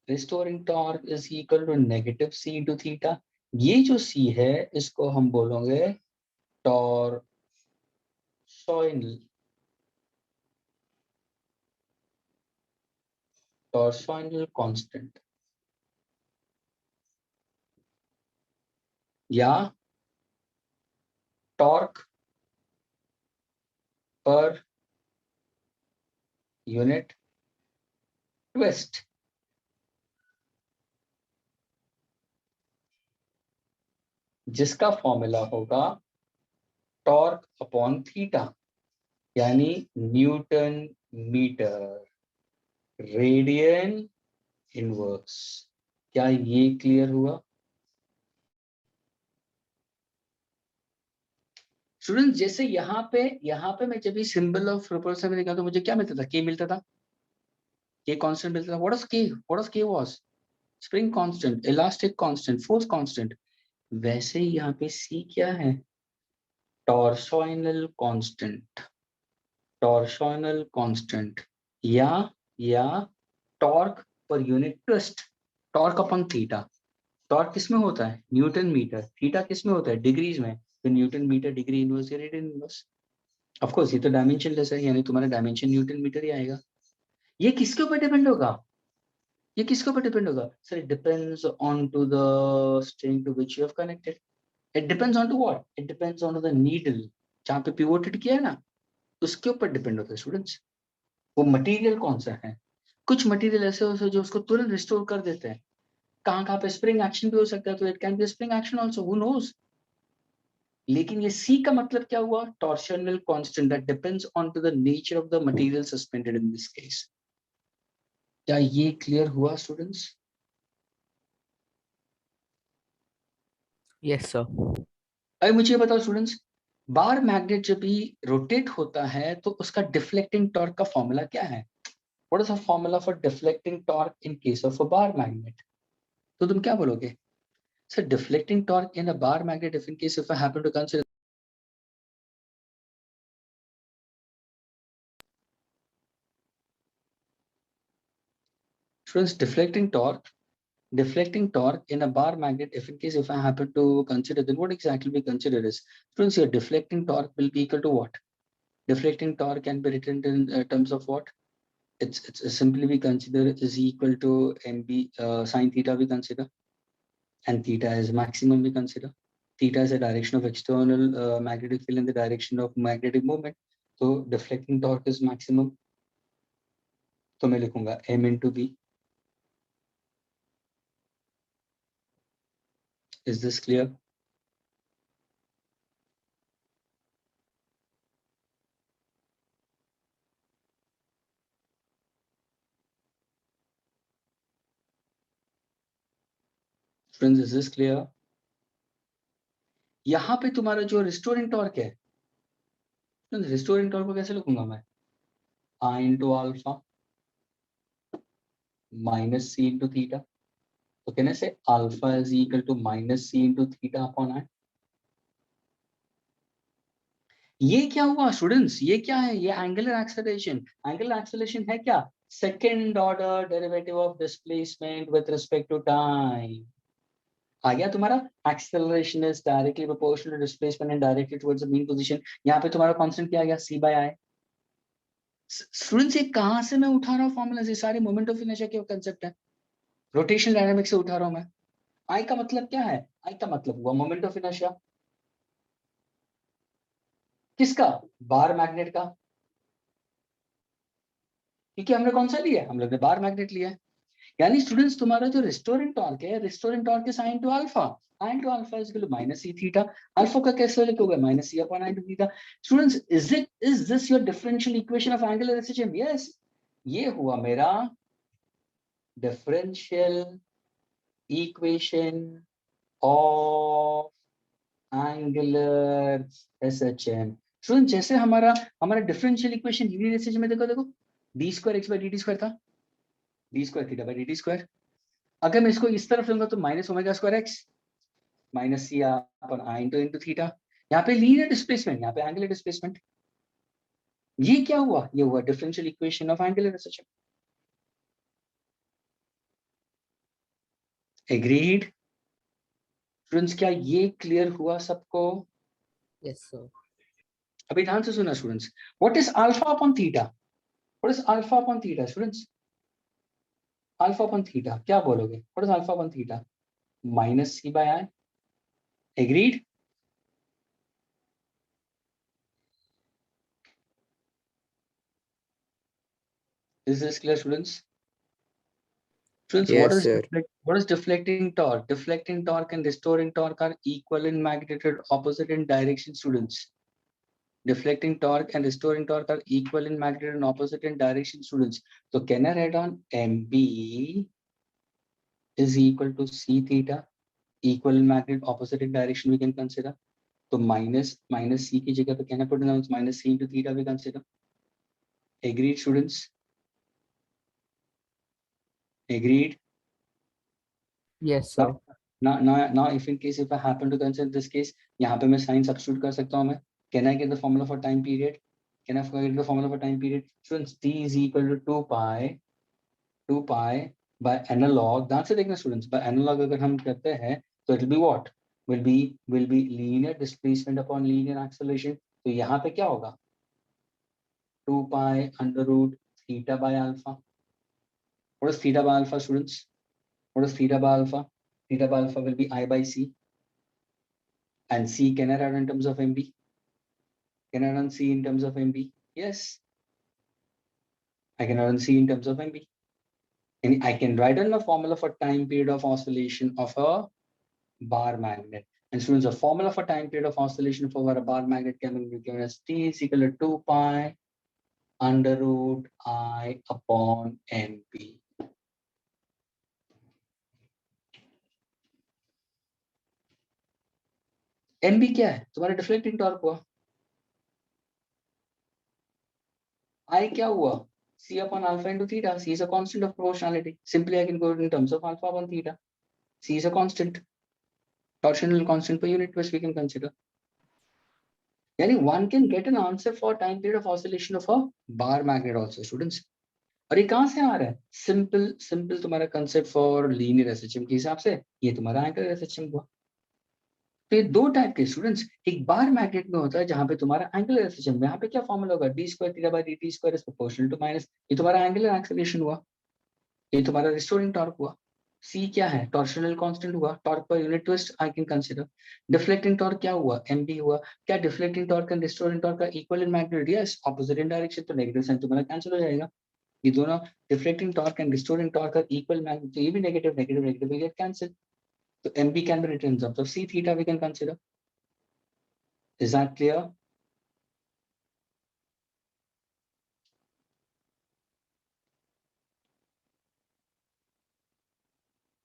Restoring torque is equal to negative C into theta. ये जो सी है इसको हम बोलोगे टॉर्सोइनल कांस्टेंट या टॉर्क पर यूनिट ट्विस्ट। जिसका फॉर्मूला होगा टॉर्क अपॉन थीटा, यानी न्यूटन मीटर रेडियन इनवर्स। क्या ये क्लियर हुआ स्टूडेंट? जैसे यहाँ पे मैं जब भी सिंबल ऑफ प्रोपोर्शनल में निकालता तो मुझे क्या मिलता था? के मिलता था, के कांस्टेंट मिलता था। What was spring constant, elastic constant, force constant. वैसे ही यहाँ पे सी क्या है? टॉर्सोइनल कांस्टेंट। टॉर्सोइनल कांस्टेंट या torque per unit twist. Torque upon theta. Torque किसमें होता है? Newton metre. थीटा किसमें होता है? डिग्रीज में। तो न्यूटन मीटर डिग्री इनवर्स या रेडियन इनवर्स। ऑफ कोर्स ये तो डायमेंशनलेस है, यानी तुम्हारा डायमेंशन न्यूटन मीटर ही आएगा। ये किसके ऊपर डिपेंड होगा? ये किसके ऊपर डिपेंड होगा sir? It depends on to the string to which you have connected. It depends on to what? It depends on the needle जहाँ पे पिवोटेड किया है ना, उसके ऊपर डिपेंड होता है स्टूडेंट्स. वो मटेरियल कौन सा है? कुछ मटेरियल ऐसे होते हैं जो उसको तुरंत रिस्टोर कर देते हैं. कहाँ पे स्प्रिंग एक्शन भी हो सकता है, तो it can be spring action also, who knows. लेकिन ये सी का मतलब क्या हुआ? Torsional constant that depends on to the nature of the material suspended in this case. क्या ये क्लियर हुआ स्टूडेंट्स? Yes, sir. अभी मुझे ये बताओ स्टूडेंट्स, बार मैग्नेट जब भी रोटेट होता है तो उसका डिफ्लेक्टिंग टॉर्क का फॉर्मूला क्या है? What is the formula for deflecting torque in case of a bar magnet? तो तुम क्या बोलोगे sir? Deflecting torque in a bar magnet if in case if I happen to consider students, deflecting torque in a bar magnet, if in case if I happen to consider, then what exactly we consider is, students, your deflecting torque will be equal to what? Deflecting torque can be written in terms of what? It's simply we consider is equal to mb sine theta we consider, and theta is maximum we consider. Theta is the direction of external magnetic field in the direction of magnetic moment. So deflecting torque is maximum. तो मैं लिखूंगा m into b. Is this clear? Friends, is this clear? यहाँ पे तुम्हारा जो restoring torque है, restoring torque को कैसे लिखूंगा मैं? I into alpha minus c into theta. तो कहने से alpha is equal to minus c into theta upon I. ये क्या हुआ स्टूडेंट्स? ये क्या है? ये एंगुलर एक्सेलरेशन. एंगुलर एक्सेलरेशन है क्या? Second order derivative of displacement with respect to time. आ गया तुम्हारा? Acceleration is directly proportional to displacement and directed towards the mean position. यहाँ पे तुम्हारा कांस्टेंट क्या आ गया? c by I. स्टूडेंट्स ये कहां से मैं उठा रहा हूँ फॉर्मूला? ये सारे मोमेंट ऑफ इनर्शिया के कंसेप्ट है, रोटेशनल डायनामिक्स से उठा रहा हूं मैं. आई का मतलब क्या है? आई का मतलब हुआ मोमेंट ऑफ इनर्शिया. किसका? बार मैग्नेट का. क्योंकि हमने कौन सा लिया है? हम लोग ने बार मैग्नेट लिया है. यानी स्टूडेंट्स तुम्हारा जो रिस्टोरिंग टॉर्क है, रिस्टोरिंग टॉर्क के sine to alpha. Sine to alpha is equal to minus C theta. Alpha का कैसे लिखोगे? Minus C upon sine to theta. Students, is this your differential equation of angular acceleration? Yes, ये हुआ मेरा differential equation of angular SHM. Student, जैसे हमारा differential equation linear SHM में देखो d square x by d t square था, d square theta by d t square. अगर मैं इसको इस तरफ लूंगा तो minus omega square x minus c अपन आई इंटू थीटा. यहाँ पे लीनियर डिस्प्लेसमेंट, यहाँ पे एंगुलर डिस्प्लेसमेंट. ये क्या हुआ? ये हुआ differential equation of angular SHM. Agreed? Students, क्या ये क्लियर हुआ सबको? Yes, sir. अभी ध्यान से सुना students. What is alpha upon theta? What is alpha upon theta students? Alpha upon theta क्या बोलोगे? What is alpha upon theta? Minus C by I. Agreed? Is this clear, students? Students, Yes, sir. what is deflecting torque? Deflecting torque and restoring torque are equal in magnitude, opposite in direction, students. Deflecting torque and restoring torque are equal in magnitude and opposite in direction, students. So can I write on MB is equal to C theta, equal in magnitude, opposite in direction we can consider. So minus C की जगह पे can I put down minus C into theta we consider. Agreed, students? Agreed? Yes, sir. Now, if in case if I happen to consider this case, यहाँ पे मैं sin substitute कर सकता हूँ मैं. Can I get the formula for time period? Can I get the formula for time period? Students, t is equal to 2 pi by analog. ध्यान से देखना students, by analog अगर हम करते हैं तो it will be what? Will be linear displacement upon linear acceleration. तो यहाँ पे क्या होगा? 2 pi under root theta by alpha. What is theta by alpha, students? What is theta by alpha? Theta by alpha will be I by C. And C, can I write in terms of MB? Can I run C in terms of MB? Yes. I can run C in terms of MB. And I can write in a formula for time period of oscillation of a bar magnet. And students, a formula for time period of oscillation for a bar magnet can be given as T is equal to 2 pi under root I upon NP. NB क्या है? तुम्हारा deflecting torque हुआ. I क्या हुआ? C upon alpha into theta. C is a constant of proportionality. Simply I can go in terms of alpha upon theta. C is a constant. Torsional constant per unit twist we can consider. Yani one can get an answer for time period of oscillation of a bar magnet also, students. और ये कहाँ से आ रहा है? Simple तुम्हारा concept for linear SHM के हिसाब से ये तुम्हारा एंगुलर एसएचएम हुआ. तो ये दो टाइप के स्टूडेंट्स, एक बार मैग्नेट में होता है जहां पे तुम्हारा एंगुलर एसएचएम, यहाँ पे क्या फॉर्मूला होगा? d square theta by dt square is proportional to minus, ये तुम्हारा एंगुलर एक्सेलरेशन हुआ, ये तुम्हारा रिस्टोरिंग टॉर्क हुआ. C क्या है? टॉर्शनल कांस्टेंट हुआ, torque per unit twist I can consider. Deflecting torque क्या हुआ? mb हुआ. क्या deflecting torque and restoring torque का equal in magnitude? Yes. Opposite in direction तो नेगेटिव साइन तुम्हारा कैंसिल हो जाएगा. ये दोनों deflecting torque and restoring torque का इक्वल मैग्नीट्यूड, तो ये भी negative negative negative will get cancel. तो mb can be written in terms of c theta we can consider. Is that clear?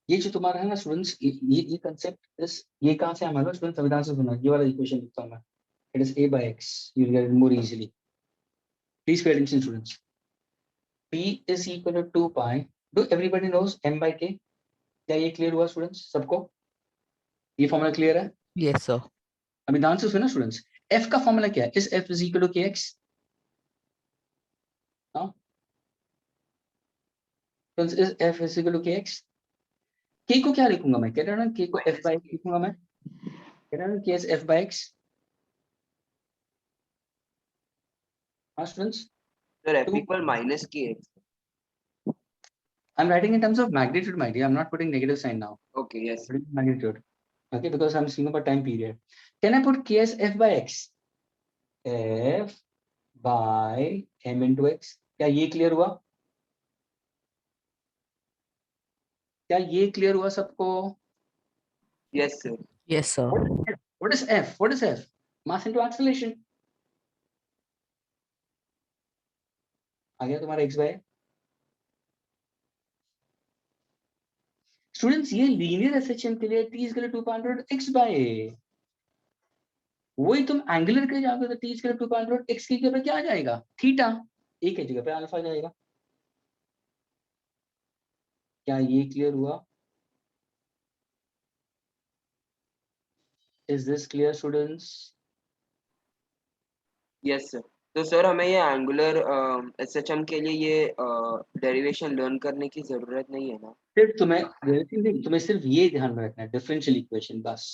ये जो तुम्हारा है ना स्टूडेंट्स, ये कंसेप्ट इस, ये कहां से हमारा स्टूडेंट संविधान से सुना. ये वाला इक्वेशन लिखता हूं मैं. It is a by x. You will get it more easily. Please pay attention students. p is equal to 2 pi. Do everybody knows m by k? क्या ये क्लियर हुआ स्टूडेंट्स सबको? ये फॉर्मूला क्लियर है? Yes, sir. अभी ध्यान से सुनो स्टूडेंट्स. f का फॉर्मूला क्या है? Is f is equal to kx. हाँ friends, is f is equal to kx. k को क्या लिखूंगा मैं? कह रहा हूं k को f by x लिखूंगा मैं. कह रहा हूं k is f by x. हाँ students. Sir, f equal minus kx. I'm writing in terms of magnitude, my dear. I'm not putting negative sign now. Okay, yes. Putting magnitude. Okay, because I'm seeing about time period. Can I put k as f by x? F by m into x. क्या ये clear हुआ? क्या ये clear हुआ सबको? Yes, sir. Yes, sir. What is f? What is f? Mass into acceleration. आ गया तुम्हारा x by. Students ये लीनियर एसएचएम के लिए t is equal to 2 pi under root x by a. वही तुम एंगुलर के जाओगे तो t is equal to 2 pi under root x की जगह क्या आ जाएगा? थीटा. एक की जगह पे अल्फा जाएगा. क्या ये क्लियर हुआ? Is this clear, students? Yes, sir. तो सर हमें ये एंगुलर एसएचएम के लिए ये डेरिवेशन लर्न करने की जरूरत नहीं है ना? सिर्फ तुम्हें सिर्फ ये ध्यान में रखना है, डिफरेंशियल इक्वेशन बस.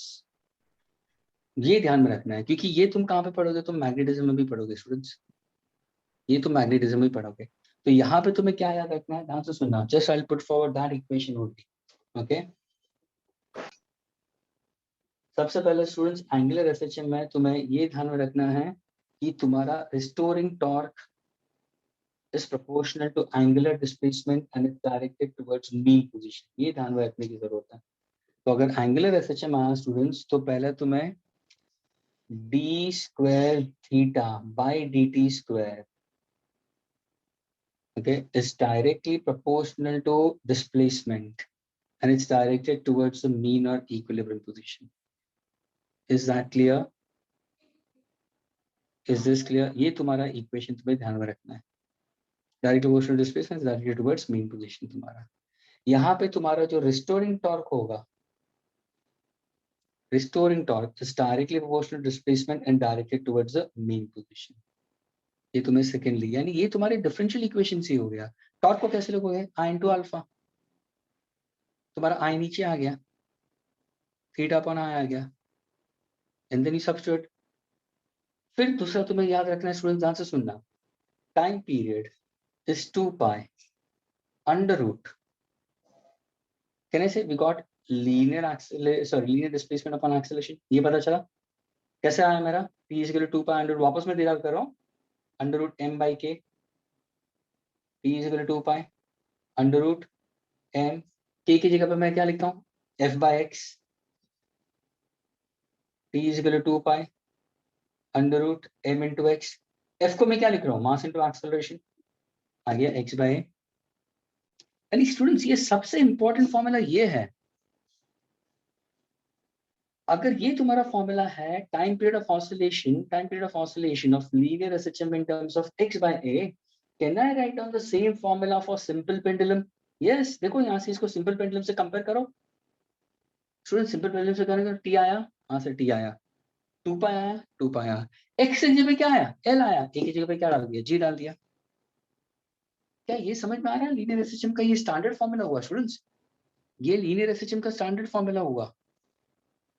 ये ध्यान में रखना है क्योंकि ये तुम कहाँ पे पढ़ोगे? तुम मैग्नेटिज्म में भी पढ़ोगे स्टूडेंट्स. ये तुम मैग्नेटिज्म में पढ़ोगे. तो यहाँ पे तुम्हें क्या याद रखना है? ध्यान से सुनना. Just I will put forward that equation only. Okay. सबसे पहले स्टूडेंट्स एंगुलर एसएचएम में तुम्हें ये ध्यान में रखना है कि तुम्हारा restoring torque is proportional to angular displacement and is directed towards mean position. ये ध्यान में रखने की जरूरत है. तो अगर एंगुलर एसएचएम आया स्टूडेंट्स तो पहले तुम्हें d square theta by dt square, okay, is directly proportional to displacement and it's directed towards the mean or equilibrium position. Is that clear? Is this clear? ये तुम्हारा इक्वेशन तुम्हें ध्यान में रखना है. Direct proportional displacement directed towards mean position. तुम्हारा यहाँ पे तुम्हारा जो रिस्टोरिंग टॉर्क होगा, restoring torque is directly proportional displacement and directed towards the mean position. ये तुम्हें सेकेंडली, यानी ये तुम्हारे डिफरेंशियल इक्वेशन से हो गया. टॉर्क को कैसे लिखोगे? आई इंटू अल्फा. तुम्हारा आई नीचे आ गया, थीटा अपॉन आई आ गया, एंड देन यू सब्स्टिट्यूट. फिर दूसरा तुम्हें याद रखना है स्टूडेंट, ध्यान से सुनना. Time period is 2 pi under root, can I say we got linear displacement upon acceleration, ये पता चला कैसे आया मेरा p is equal to 2 pi under, वापस मैं डिराइव कर रहा हूँ under root m by k, p is equal to 2 pi under root m, k की जगह पे मैं क्या लिखता हूँ f by x, p is equal to 2 pi under root m into x, f को मैं क्या लिख रहा हूँ मास इंटू एक्सेलरेशन, आ गया x बाई a। यानी स्टूडेंट्स ये सबसे इंपॉर्टेंट फॉर्मूला ये है, अगर ये तुम्हारा फॉर्मूला है time period of oscillation of linear SHM in terms of x by a, can I write down the same formula for simple pendulum? Yes, देखो यहाँ से इसको सिंपल पेंडुलम से कंपेयर करो स्टूडेंट, सिंपल पेंडुलम से करेंगे t आया, यहाँ से t आया, 2 पाई आया, 2 पाई आया, x की जगह पे क्या आया l आया, a की जगह पे क्या डाल दिया g डाल दिया। क्या ये समझ में आ रहा है? लीनियर एसएचएम का ये स्टैंडर्ड फॉर्मूला हुआ स्टूडेंट्स, ये लीनियर एसएचएम का स्टैंडर्ड फॉर्मूला हुआ।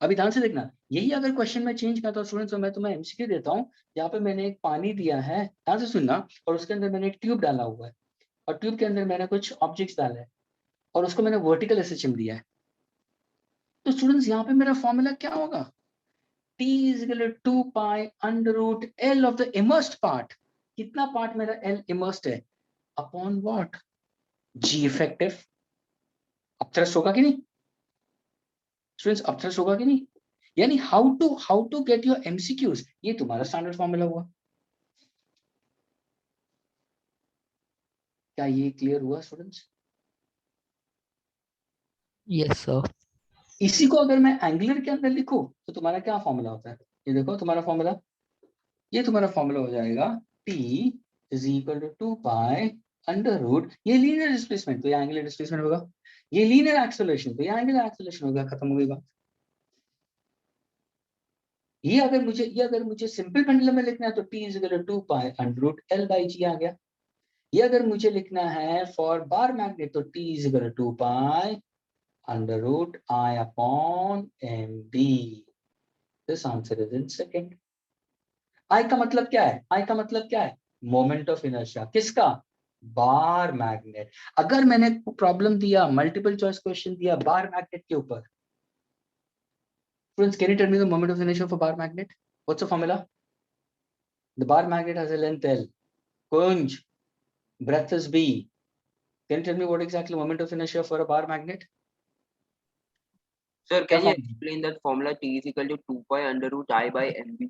अभी ध्यान से देखना, यही अगर क्वेश्चन में चेंज करता हूँ स्टूडेंट्स, तो मैं तुम्हें एमसीक्यू देता हूँ, यहाँ पे मैंने एक पानी दिया है, ध्यान से सुनना, और उसके अंदर मैंने एक ट्यूब डाला हुआ है, और ट्यूब के अंदर मैंने कुछ ऑब्जेक्ट्स डाले हैं, और उसको मैंने वर्टिकल एसएचएम दिया है। तो स्टूडेंट्स यहाँ पे मेरा फॉर्मूला क्या होगा, T is equal to 2 pi under root L of the immersed part, कितना पार्ट मेरा L immersed है, अपॉन व्हाट, G इफेक्टिव। अब थ्रस्ट होगा कि नहीं स्टूडेंट्स, अब थ्रस्ट होगा कि नहीं? यानी how to get your MCQs, ये तुम्हारा स्टैंडर्ड फॉर्मूला हुआ। क्या ये क्लियर हुआ स्टूडेंट्स? Yes, sir. इसी को अगर मैं एंगुलर के अंदर लिखूं तो तुम्हारा क्या फॉर्मूला होता है, ये देखो तुम्हारा फॉर्मूला, ये तुम्हारा फॉर्मूला हो जाएगा t is equal to 2 pi under root, ये लीनियर डिस्प्लेसमेंट तो ये एंगुलर डिस्प्लेसमेंट होगा, ये लीनियर एक्सेलरेशन तो ये एंगुलर एक्सेलरेशन होगा, खत्म हो गई बात। ये अगर मुझे सिंपल पेंडुलम में लिखना है तो t is equal to 2 pi under root l by g आ गया। ये अगर मुझे लिखना है फॉर बार मैग्नेट तो t is equal to 2 pi under root I upon mb। This answer is in second. I का मतलब क्या है, I का मतलब क्या है, मोमेंट ऑफ इनर्शिया, किसका, बार मैग्नेट। अगर मैंने प्रॉब्लम दिया, मल्टीपल चॉइस क्वेश्चन दिया बार मैग्नेट के ऊपर, friends can you tell me the moment of inertia for bar magnet? What's the formula? The bar magnet has a length l, kunj, breadth is b, can you tell me what exactly moment of inertia for a bar magnet? Sir, क्या can you formula? explain that formula T is equal to 2 pi under root I by mb?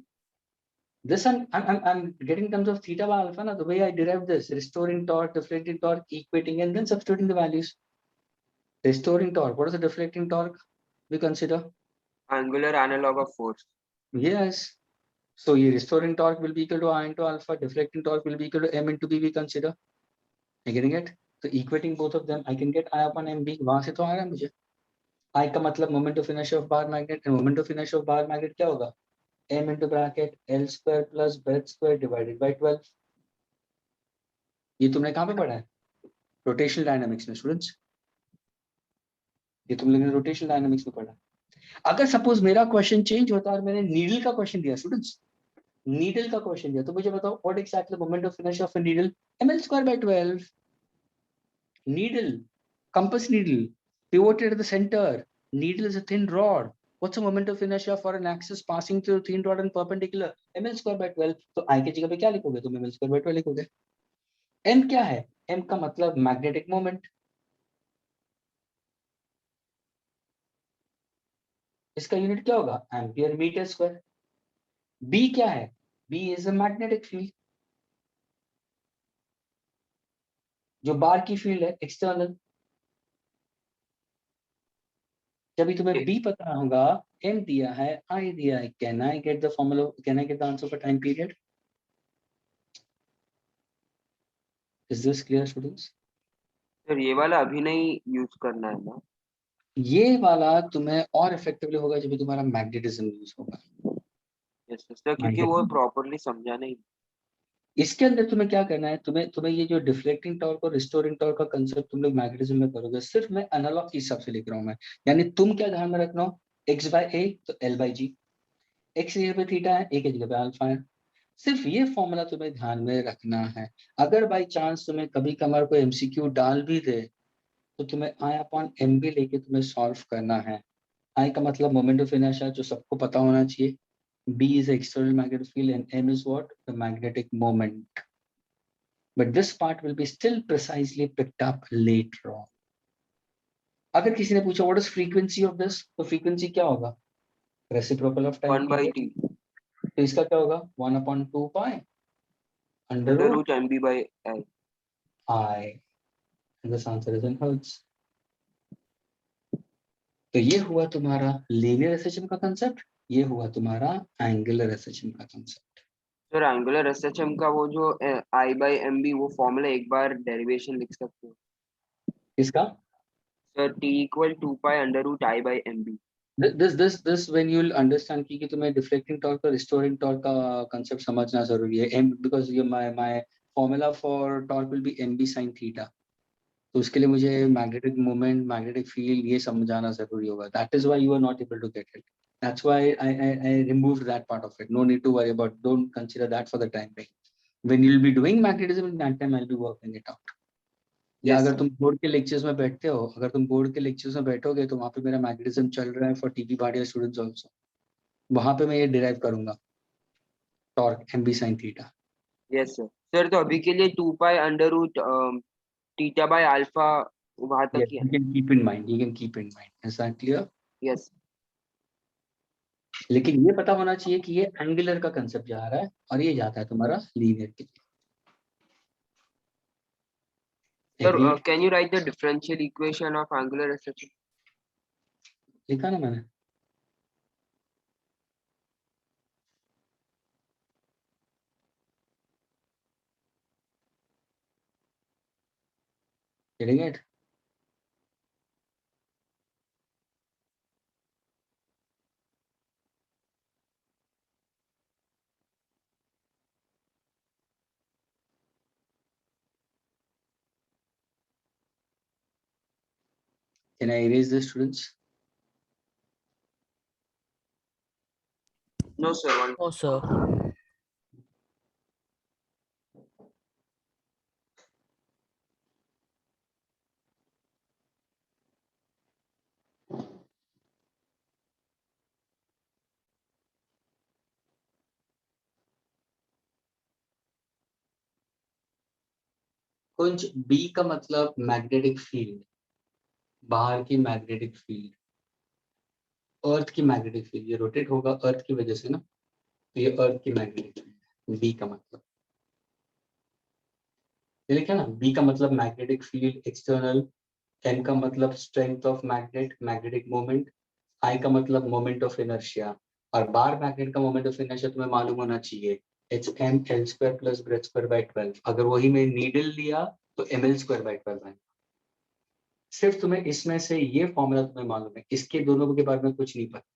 This I'm getting in terms of theta by alpha, na, the way I derived this, restoring torque, deflecting torque, equating, and then substituting the values. Restoring torque, what is the deflecting torque we consider? Angular analog of force. Yes. So ये restoring torque will be equal to I into alpha, deflecting torque will be equal to m into b we consider. Are you getting it? So equating both of them, I can get I upon mb, वहां से तो आ रहा है मुझे। I का मतलब moment of inertia of bar magnet, and moment of inertia of bar magnet क्या होगा, m into bracket l square plus breadth square divided by 12। ये तुमने कहाँ पे पढ़ा है, रोटेशनल डायनामिक्स में स्टूडेंट्स, ये तुम लोगों ने रोटेशनल डायनामिक्स में पढ़ा। अगर सपोज मेरा क्वेश्चन चेंज होता और मैंने नीडल का क्वेश्चन दिया स्टूडेंट्स, नीडल का क्वेश्चन दिया, तो मुझे बताओ what exactly moment of inertia of a needle, ml square by 12। needle, compass needle, pivoted at the center, needle is a thin rod, what's the moment of inertia for an axis passing through thin rod and perpendicular, ml square by 12। तो I की जगह पे क्या लिखोगे तुम, ml square by 12 लिखोगे। m क्या है, m का मतलब मैग्नेटिक मोमेंट, इसका यूनिट क्या होगा, एम्पियर मीटर स्क्वायर। b क्या है, b is a magnetic field, जो बार की फील्ड है एक्सटर्नल। जब तुम्हें b पता होगा, m दिया है, I दिया है, can I get the formula, can I get the answer for time period? Is this clear students? Sir ये वाला अभी नहीं यूज करना है ना? ये वाला तुम्हें और इफेक्टिवली होगा जब तुम्हारा मैग्नेटिज्म यूज होगा। यस सर, क्योंकि वो प्रॉपरली समझा नहीं। इसके अंदर तुम्हें क्या करना है, तुम्हें ये जो डिफ्लेक्टिंग टॉर्क और रिस्टोरिंग टॉर्क का कंसेप्ट तुम लोग मैग्नेटिज्म में करोगे, सिर्फ मैं एनालॉग के हिसाब से लिख रहा हूँ मैं, यानी तुम क्या ध्यान में रखना हो, x by a तो l by g, x की जगह पे थीटा है, a की जगह पे अल्फा है, सिर्फ ये फॉर्मूला तुम्हें ध्यान में रखना है। अगर बाई चांस तुम्हें कभी कभार कोई एमसीक्यू डाल भी दे तो तुम्हें आई अपॉन एम भी लेके तुम्हें सॉल्व करना है। आई का मतलब मोमेंट ऑफ इनर्शिया जो सबको पता होना चाहिए, B is external magnetic field and M is what? The magnetic moment. But this part will be still precisely picked up later on. अगर किसी ने पूछा what is frequency of this, तो frequency क्या होगा? Reciprocal of time 1 by theta. t तो इसका क्या होगा? 1/2 pi under under root root mb by I. I. And this answer is in hertz. तो ये हुआ तुम्हारा linear SHM का concept, ये हुआ तुम्हारा angular SHM का concept. सर एंगुलर एसएचएम का वो जो I by mb वो फॉर्मूला एक बार डेरिवेशन लिख सकते हो किसका? Sir t equal 2 pi under root I by mb. This when you'll understand कि तुम्हें deflecting torque और restoring torque का concept समझना जरूरी है, m because ये my formula for torque will be mb sin theta. तो उसके लिए मुझे magnetic moment, magnetic field ये समझाना जरूरी होगा. That is why you are not able to get it. That's why I removed that part of it. No need to worry about. Don't consider that for the time being. When you'll be doing magnetism in that time, I'll be working it out. या Yes, अगर sir. तुम board के lectures में बैठते हो, अगर तुम board के लेक्चर्स में बैठोगे तो वहां पे मेरा मैग्नेटिज्म चल रहा है for TP Bhatia students also, वहां पे मैं ये डिराइव करूंगा torque M B sine theta. Yes sir. Sir तो अभी के लिए 2 pi under root theta by alpha वहां तक ही है. You can keep in mind, you can keep in mind. Is that clear? Yes. लेकिन ये पता होना चाहिए कि ये एंगुलर का कंसेप्ट जा रहा है और ये जाता है तुम्हारा लीनियर के लिए. Sir, Agreed? can you write the differential equation of angular SHM? लिखा ना मैंने? Getting it? Can I erase this, students? No, sir. One. No, sir. कुछ B का मतलब मैग्नेटिक फील्ड, बाहर की मैग्नेटिक फील्ड, अर्थ की मैग्नेटिक फील्ड, ये रोटेट होगा अर्थ की वजह से ना, तो ये अर्थ की मैग्नेटिक फील्ड बी का मतलब. ये लिखा ना, बी का मतलब मैग्नेटिक फील्ड एक्सटर्नल, एम का मतलब strength of magnet, magnetic moment, I का मतलब मोमेंट ऑफ इनर्शिया. और बार मैग्नेट का मोमेंट ऑफ इनर्शिया तुम्हें मालूम होना चाहिए, H M L square plus breadth square by 12. अगर वही में नीडल लिया तो एम एल स्क्वायर बाई 12 है. सिर्फ तुम्हें इसमें से ये फॉर्मूला तुम्हें मालूम है, इसके दोनों के बारे में कुछ नहीं पता.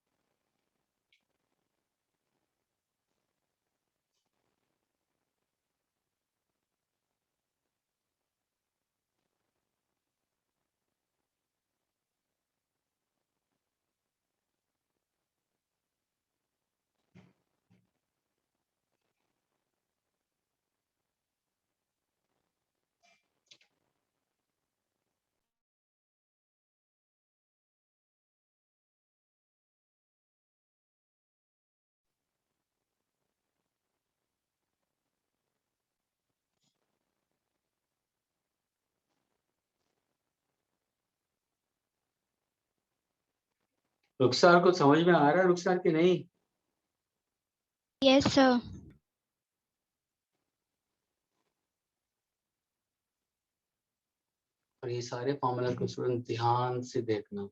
रुखसार को समझ में आ रहा है, रुखसार की नहीं? Yes, sir. और ये सारे फॉर्मूला को स्टूडेंट ध्यान से देखना.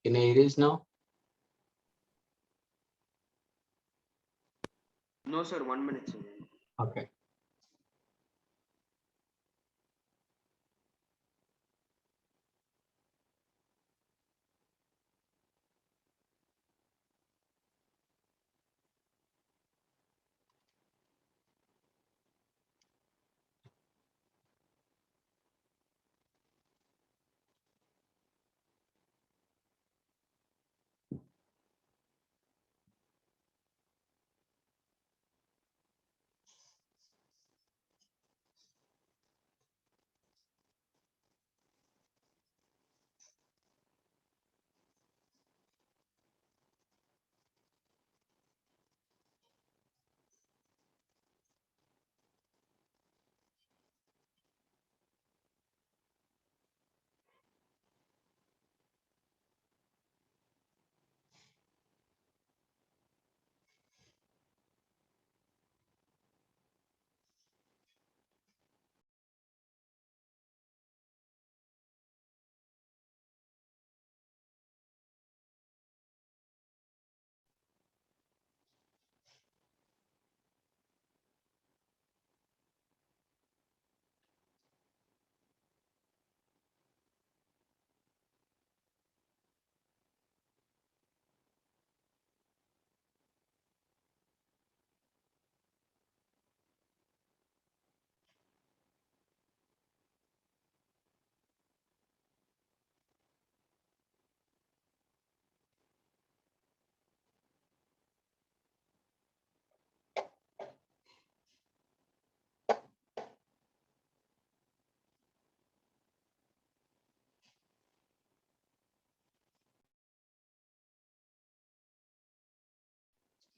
Can I erase now? No, sir. 1 minute, sir. Okay.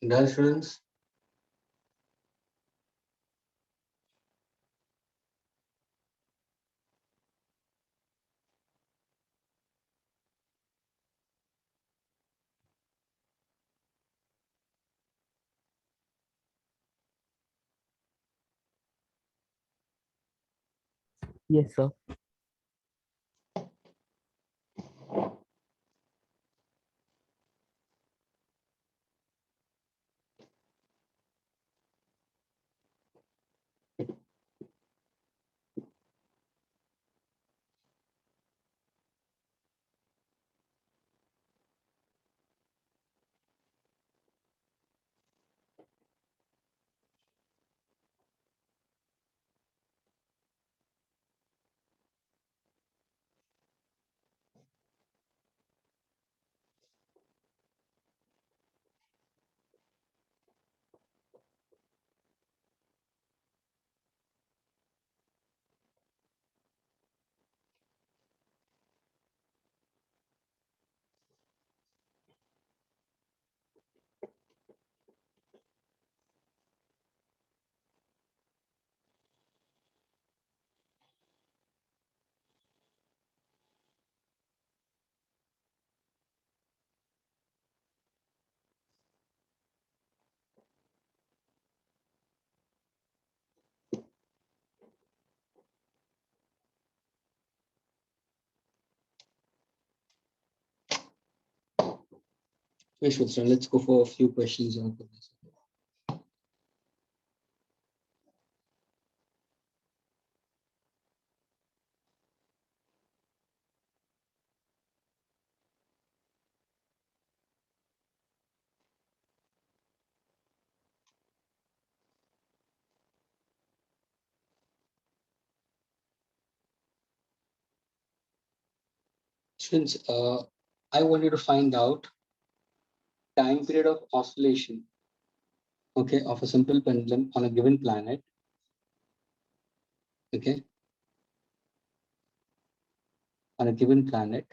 Done, students? Yes, sir. Vishwastra, let's go for a few questions on this. Students, I want you to find out time period of oscillation, okay, of a simple pendulum on a given planet, okay, on a given planet,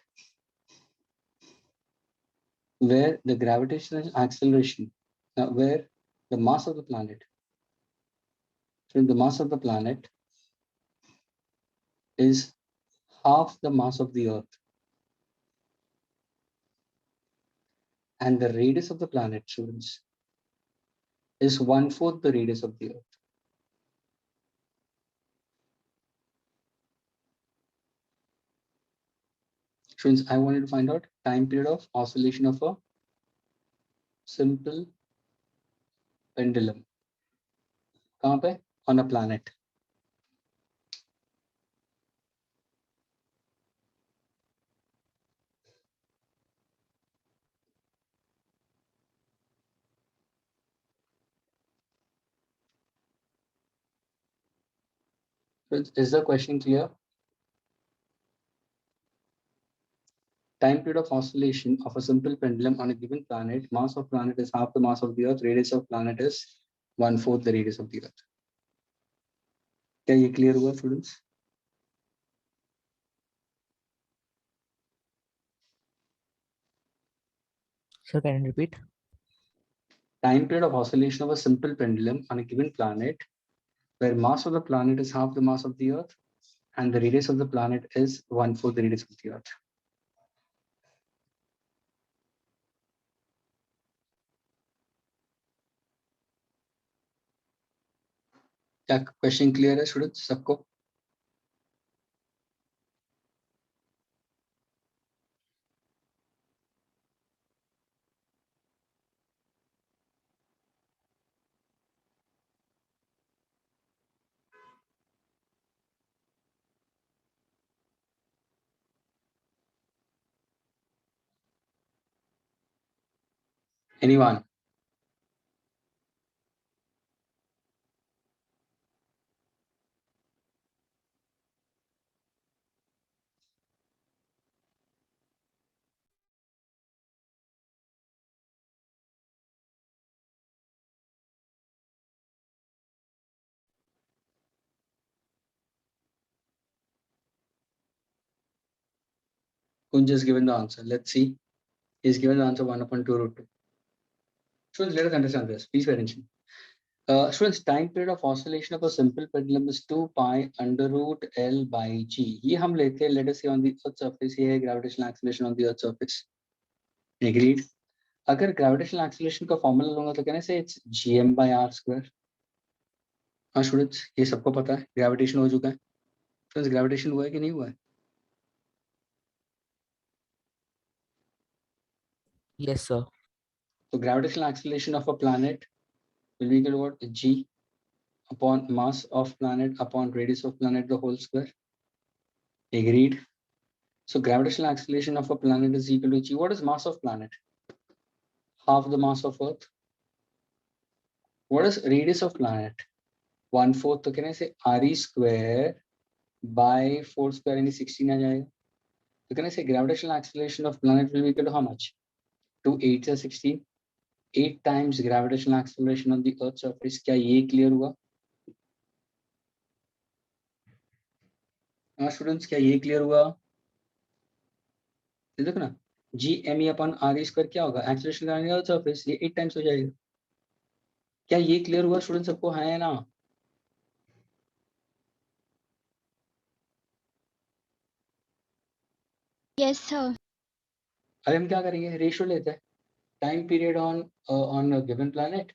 where the gravitational acceleration, where the mass of the planet, so the mass of the planet is half the mass of the Earth, and the radius of the planet, students, is 1/4 the radius of the Earth. Students, I wanted to find out time period of oscillation of a simple pendulum. कहाँ पे? On a planet. Students, is the question clear? Time period of oscillation of a simple pendulum on a given planet. Mass of planet is half the mass of the Earth. Radius of planet is 1/4 the radius of the Earth. क्या ये clear हुआ, students? Sir, can you repeat? Time period of oscillation of a simple pendulum on a given planet, where mass of the planet is half the mass of the Earth, and the radius of the planet is 1/4 the radius of the Earth. क्या question clear है, students? सबको? Anyone? Kunj has given the answer. Let's see. He's given the answer 1/2 root 2. Students, let us understand this. Please pay attention. Students, time period of oscillation of a simple pendulum is 2 pi under root L by G. ये हम लेते हैं, let us say on the earth surface, ये है gravitational acceleration on the earth surface. Agreed? अगर gravitational acceleration का formula लूंगा तो कहने से it's gm by r square. हाँ स्टूडेंट्स, ये सबको पता है, gravitation हो चुका है. स्टूडेंट्स, gravitation हुआ है कि नहीं हुआ है? Yes, sir. So gravitational acceleration of a planet will be equal to what? G upon mass of planet upon radius of planet the whole square. Agreed? So gravitational acceleration of a planet is equal to G. What is mass of planet? Half the mass of Earth. What is radius of planet? 1/4. तो कहने से RE square by 4 square यानी 16 आ जाएगा. तो कहने से gravitational acceleration of planet will be equal to how much? 2 8 is 16. 8 times gravitational acceleration on the Earth surface. क्या ये clear हुआ? हाँ स्टूडेंट्स, क्या ये क्लियर हुआ? देखो ना, G M E upon R square क्या होगा? एक्सेलरेशन का सरफेस, ये 8 टाइम्स हो जाएगा. क्या ये क्लियर हुआ स्टूडेंट सबको? है ना? Yes, sir. अब हम क्या करेंगे? रेशियो लेते हैं, time period on given planet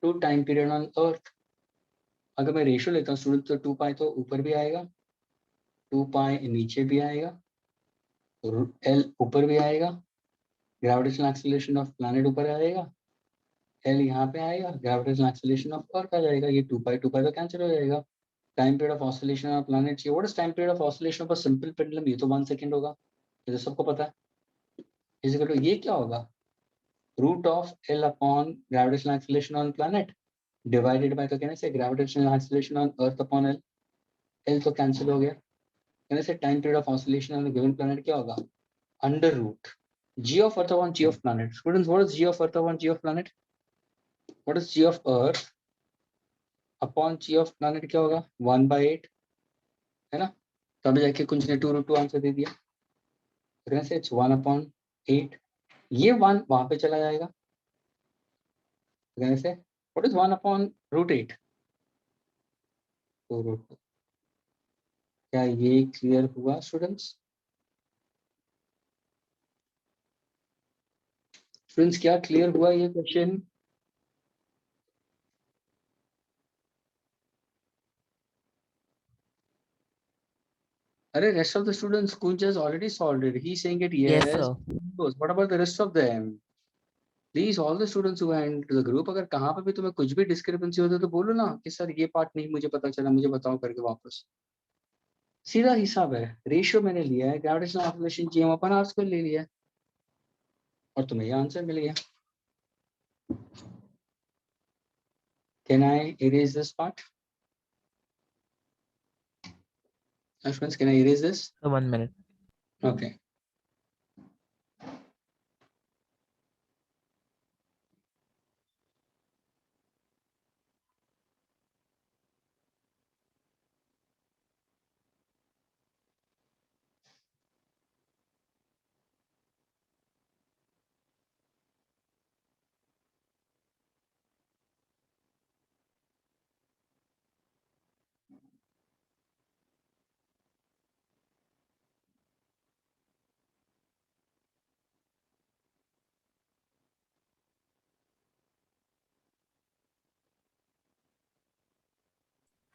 to time period on earth. अगर मैं रेशियो लेता हूँ स्टूडेंट तो 2 पाई तो ऊपर भी आएगा, 2 पाई नीचे भी आएगा, एल ऊपर भी आएगा, ग्रेविटेशनल एक्सीलरेशन ऑफ प्लैनेट ऊपर आएगा, एल यहाँ पे आएगा, ग्रेविटेशनल एक्सीलरेशन ऑफ अर्थ आ जाएगा. ये 2 पाई तो कैंसिल हो जाएगा. Time period of oscillation of planet चाहिए. What is time period of oscillation of a simple pendulum? ये तो 1 सेकंड होगा, ये तो सबको पता है. इसी तो ये क्या होगा? Root of L upon gravitational acceleration on planet divided by, तो कहने से gravitational acceleration on earth upon L. L तो कैंसिल हो गया. कहने से time period of oscillation on given planet क्या होगा? Under root g of earth upon g of planet. Students, what is g of earth upon g of planet? What is g of earth upon g of planet? क्या होगा? 1/8 है ना? तब जाके कुछ ने 2√2 आंसर दे दिया. कहने से इट्स 1/8. ये 1 वहां पे चला जाएगा. कहने से व्हाट इज 1/√8? 2√2. क्या ये क्लियर हुआ स्टूडेंट्स? स्टूडेंट्स, क्या क्लियर हुआ ये क्वेश्चन? अरे rest of the students, Kunj has already solved it. He's saying it yes. Yes, sir. What about the rest of them? Please, all the students who went to the group, अगर कहाँ पे भी तुम्हें कुछ भी discrepancy होता है तो बोलो ना कि सर ये पार्ट नहीं मुझे पता चला, मुझे बताओ करके वापस. सीधा हिसाब है, रेशियो मैंने लिया है, gravitational acceleration G upon R square ले लिया है और तुम्हें ये आंसर मिल गया. Can I erase this part? Friends, can I erase this? 1 minute. Okay.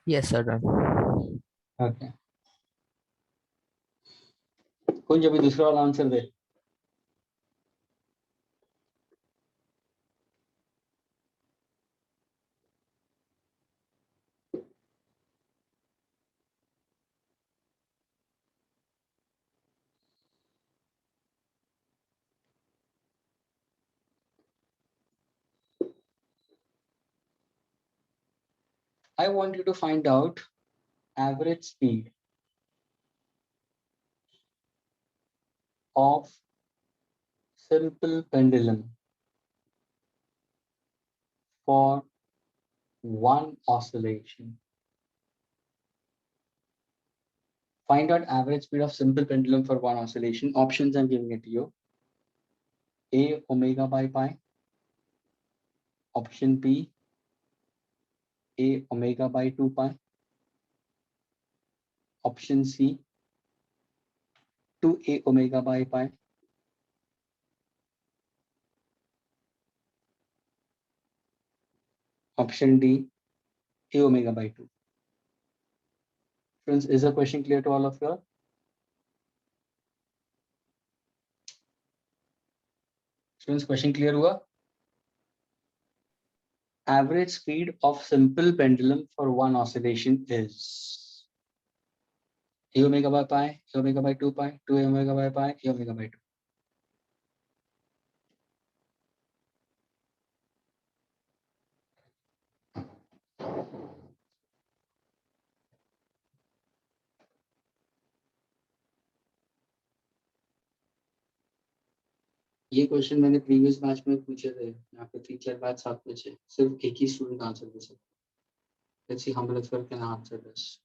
Yes, sir. Done. Okay. कुछ अभी दूसरा वाला answer they. I want you to find out average speed of simple pendulum for one oscillation. Find out average speed of simple pendulum for one oscillation. Options I'm giving it to you. A omega by pi, option B a omega by 2 pi, option C 2a omega by pi, option D a omega by 2. Friends, is the question clear to all of you? Friends, question clear हुआ? Average speed of simple pendulum for one oscillation is a omega by pi, a omega by 2 pi, 2a omega by pi, a omega by 2. ये question मैंने previous batch में पूछे थे, यहाँ पे 3-4 batch साथ में थे, सिर्फ एक ही स्टूडेंट आंसर दे सकते. Let's see how many of you can answer this.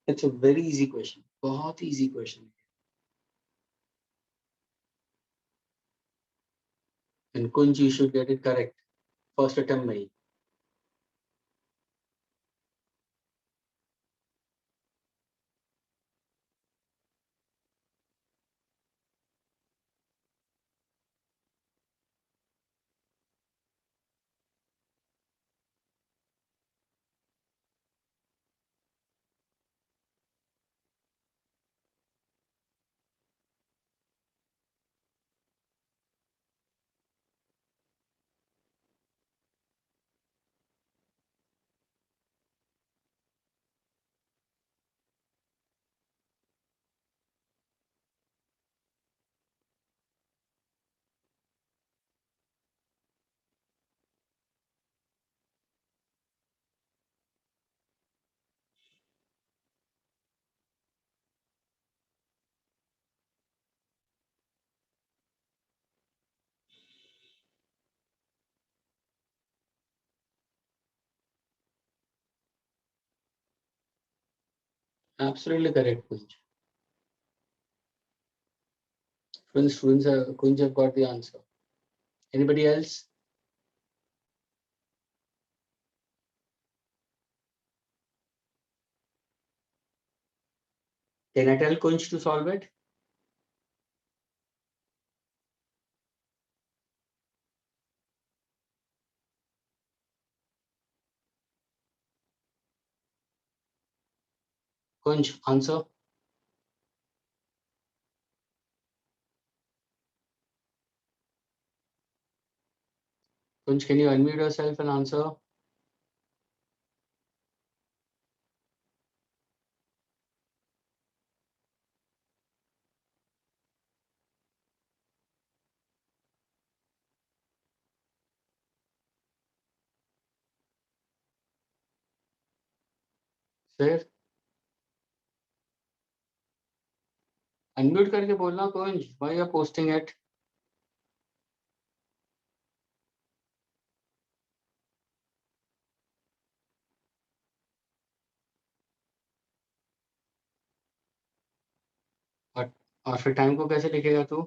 It's a very easy question, बहुत ही easy question. And Kunj, you should get it correct first attempt में ही. Absolutely correct, Kunj. Students Kunj have got the answer. Anybody else? Can I tell Kunj to solve it? Kunj, answer. Kunj, can you unmute yourself and answer? Sir, unmute करके बोलना Kunj. Why you are posting it? और फिर time को कैसे लिखेगा तू?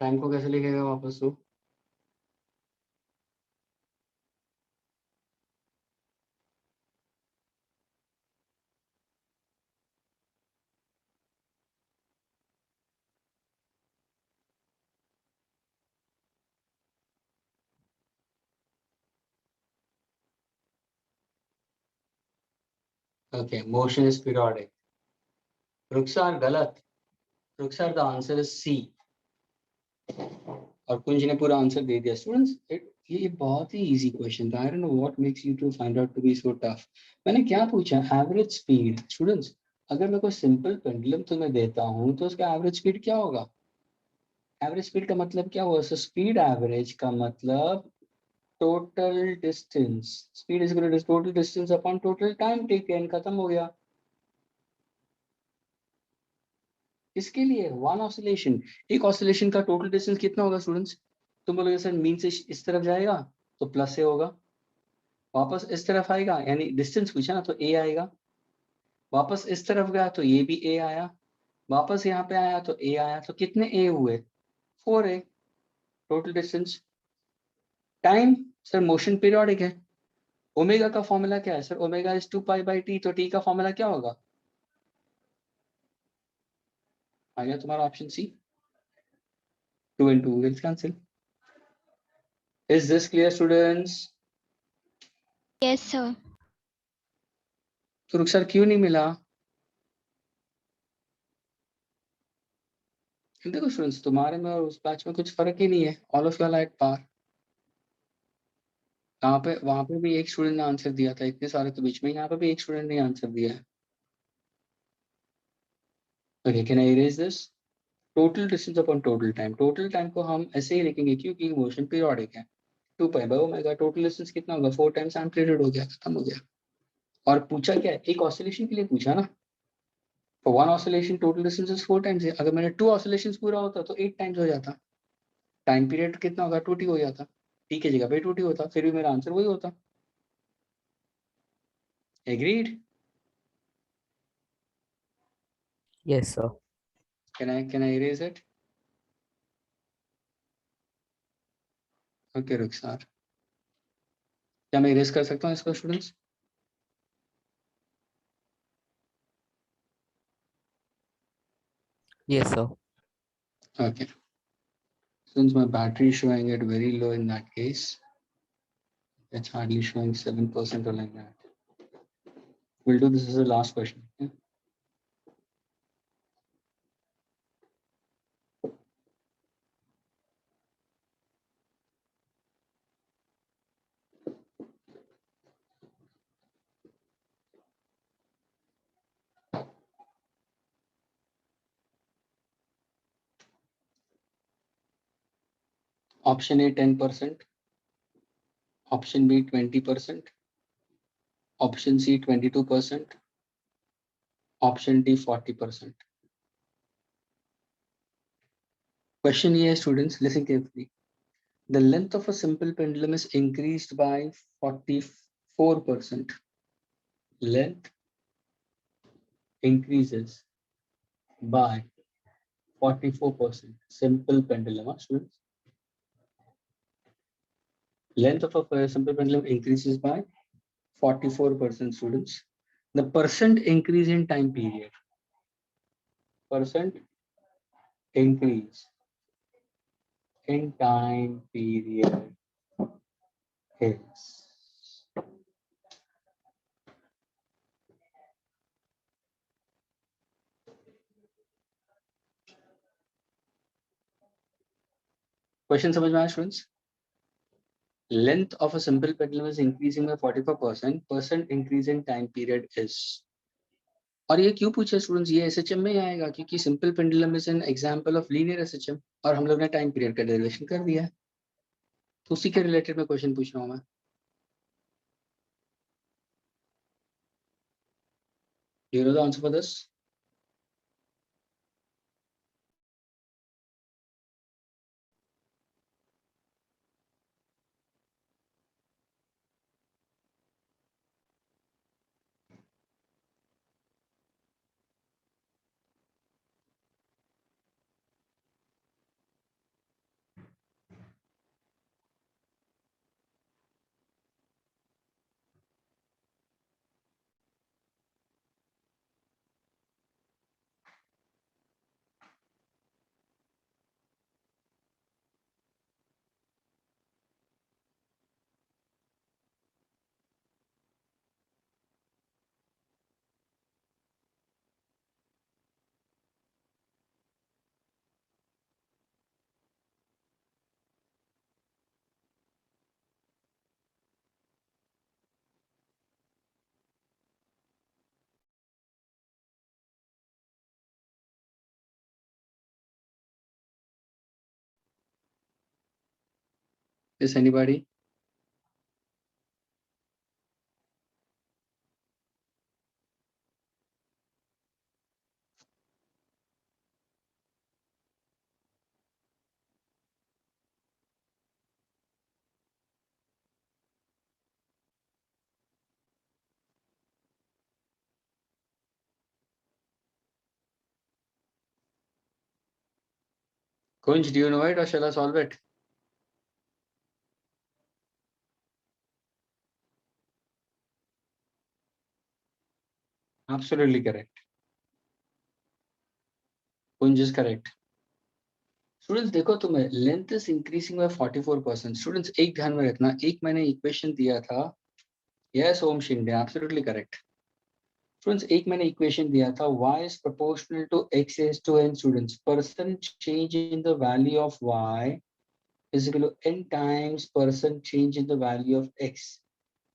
Time को कैसे लिखेगा वापस तू? Okay, motion is periodic. रुखसार गलत. रुखसार, the answer is C. और कुंज ने पूरा आंसर दे दिया. स्टूडेंट्स, ये बहुत ही इजी क्वेश्चन था. I don't know what makes you to find out to be so tough. मैंने क्या पूछा? Average speed. स्टूडेंट्स, अगर मैं कोई सिंपल पेंडुलम तुम्हें देता हूं तो उसका एवरेज स्पीड क्या होगा? एवरेज स्पीड का मतलब क्या हुआ? सो स्पीड एवरेज का मतलब total distance. Speed is equal to total distance upon total time taken. खत्म हो गया. इसके लिए वन ऑसिलेशन, एक ऑसिलेशन का टोटल डिस्टेंस कितना होगा? स्टूडेंट्स, तुम बोलोगे सर मीन से इस तरफ जाएगा तो प्लस से होगा, वापस इस तरफ आएगा, यानी डिस्टेंस पूछा ना तो a आएगा, वापस इस तरफ गया तो ये भी a आया, वापस यहाँ पे आया तो a आया, तो कितने a हुए? 4a total distance. Time sir motion periodic है। ओमेगा का फॉर्मूला क्या है सर? ओमेगा इज 2π/t, तो t का फॉर्मूला क्या होगा? आ गया तुम्हारा option C, 2 and 2 will cancel. Is this clear students? Yes, sir. तो सर क्यों नहीं मिला? देखो स्टूडेंट्स, तुम्हारे में और उस बैच में कुछ फर्क ही नहीं है, all of you are at par. यहाँ पे वहां पे भी एक स्टूडेंट ने आंसर दिया था, इतने सारे के बीच में यहाँ पे भी एक स्टूडेंट ने आंसर दिया है। Okay, can I erase this? Total distance upon total time, total time को हम ऐसे ही लिखेंगे क्योंकि मोशन पीरियोडिक है। 2π/ω, टोटल डिस्टेंस कितना होगा? 4 टाइम्स एम्पलीट्यूड हो गया, खत्म हो गया। और पूछा क्या है? एक ऑसिलेशन के लिए पूछा ना, for one oscillation total distance is 4 times है। अगर मैंने 2 oscillations पूरा होता तो 8 टाइम्स हो जाता, टाइम पीरियड कितना होगा? 2t हो जाता, t की जगह पे 2t होता, फिर भी मेरा आंसर वही होता। Agreed? Yes, sir. Can I erase it? Okay Rukhsar, क्या मैं इरेज कर सकता हूँ इसको students? Yes, sir. Okay, since my battery is showing it very low in that case, it's hardly showing 7% or like that. We'll do this as the last question. Okay? Option A 10%, option B 20%, option C 22%, option D 40%. Question here, students, listen carefully. The length of a simple pendulum is increased by 44%. Length increases by 44%. Simple pendulum, students. Length of a simple pendulum increases by 44%, students. The percent increase in time period. Percent increase in time period is. Question समझ में आया students? Length of a simple pendulum is increasing by 44%. Percent increase in time period is. और ये क्यों पूछा students? ये SHM में आएगा क्योंकि simple pendulum is an example of linear SHM और हम लोग ने टाइम पीरियड का डेरिवेशन कर दिया है, तो उसी के रिलेटेड में क्वेश्चन पूछ रहा हूँ मैं। You know the answer for this? Is anybody? Kunj, do you know it or shall I solve it? Absolutely correct. Kunj is correct. Students देखो तुम्हें length is increasing by 44%. Students एक ध्यान में रखना, एक मैंने equation दिया था. Yes, Om Shinde, absolutely correct. Students एक मैंने equation दिया था, y is proportional to x raised to n. Students, percent change in the value of y is equal to n times percent change in the value of x.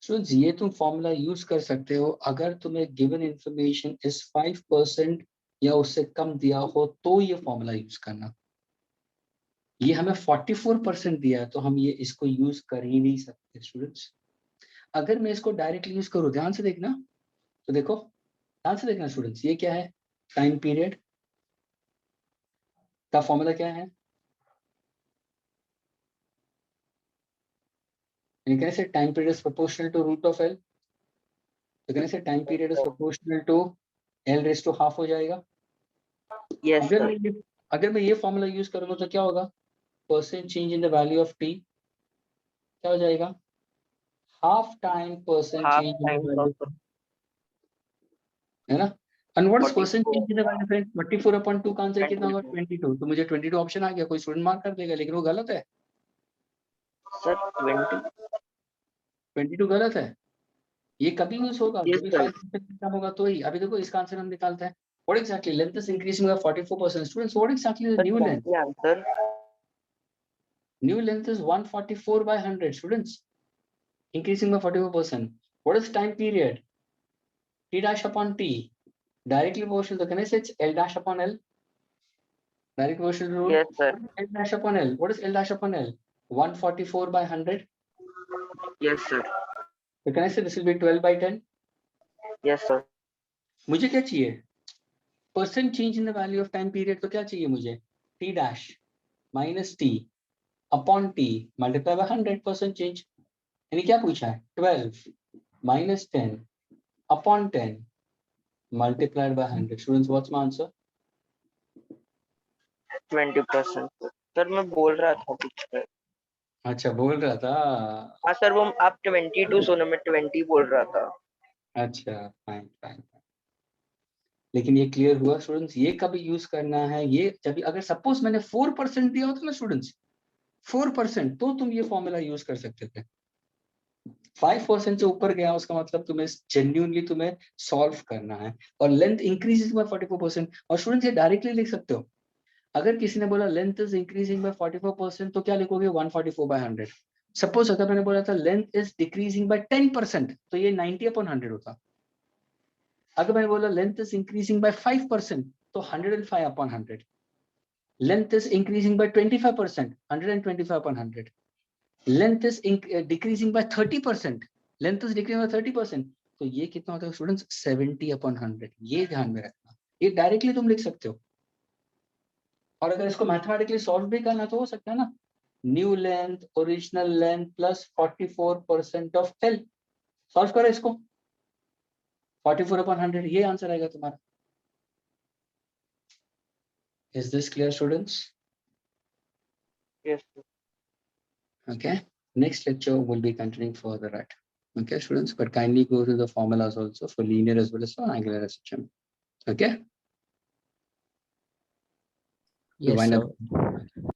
Students, ये तुम formula use कर सकते हो अगर तुम्हें given information is 5% या उससे कम दिया हो तो ये formula use करना. ये हमें 44% दिया है तो हम ये इसको यूज कर ही नहीं सकते स्टूडेंट्स. अगर मैं इसको डायरेक्टली यूज करूं, ध्यान से देखना, तो देखो ध्यान से देखना स्टूडेंट्स, ये क्या है? टाइम पीरियड का फॉर्मूला क्या है? कहने से time period is proportional to root of L, तो कहने से time period is proportional to L raise to half हो जाएगा. Yes, sir. अगर मैं ये फॉर्मूला यूज करूंगा तो क्या होगा? Percent change in the value of T क्या हो जाएगा? Half time percent Half change in the times value, also. है ना? And what is 44. percent change in the value friend? 44/2 का आंसर कितना होगा? 22. तो मुझे 22 ऑप्शन आ गया, कोई स्टूडेंट मार्क कर देगा, लेकिन वो गलत है. Sir, 20. 22 गलत है. ये कभी यूज होगा Yes, जब sir. 5% कम होगा तो ही. अभी देखो इसका आंसर हम निकालते हैं. What exactly length is increasing by 44%. Students, what exactly is Sir, new what's length? the answer? New length is 144/100. Students, increasing by 44%. What is time period? T dash upon T. Directly proportional. So can I say it's L dash upon L? Direct proportional rule. Yes, sir. L dash upon L. What is L dash upon L? 144/100. Yes, sir. So can I say this will be 12/10? Yes, sir. मुझे क्या चाहिए? Percent change in the value of time period. तो क्या चाहिए मुझे? T dash minus T upon T multiply by 100% change. यानी क्या पूछा है? 12 minus 10 upon 10 multiplied by 100. Students, what's my answer? 20%. Sir मैं बोल रहा था कुछ. अच्छा बोल रहा था. हाँ सर, वो आप 22 सुनो, मैं 20 बोल रहा था. अच्छा फाइन फाइन. लेकिन ये क्लियर हुआ स्टूडेंट्स, ये कभी यूज करना है? ये जब अगर सपोज मैंने 4% दिया होता ना स्टूडेंट्स, 4%, तो तुम ये फॉर्मूला यूज कर सकते थे. 5% से ऊपर गया उसका मतलब तुम्हें जेन्युइनली तुम्हें सॉल्व करना है. और लेंथ इंक्रीजेस बाय 44%. और स्टूडेंट्स ये डायरेक्टली लिख सकते हो. अगर किसी ने बोला लेंथ इज इंक्रीजिंग बाय 44%, तो क्या लिखोगे? 144/100. सपोज अगर मैंने बोला था लेंथ इज डिक्रीजिंग बाय 10%, तो ये 90/100 होता. अगर मैंने बोला लेंथ इज इंक्रीजिंग बाय 5%, तो 105/100. Length is increasing by 25%, 125/100. Length is decreasing by 30%, length is decreasing by 30%, तो ये कितना होता है स्टूडेंट्स? 70/100. ये ध्यान में रखना. ये डायरेक्टली तुम लिख सकते हो. और अगर इसको मैथमेटिकली सॉल्व भी करना तो हो सकता है ना. New length original length plus 44% of L. Solve करो इसको. 44/100 ये आंसर आएगा तुम्हारा. Is this clear students? Yes, sir. Okay, next lecture will be continuing further at. Okay students, but kindly go through the formulas also for linear as well as for angular SHM. Okay. Yes, wind sir. up.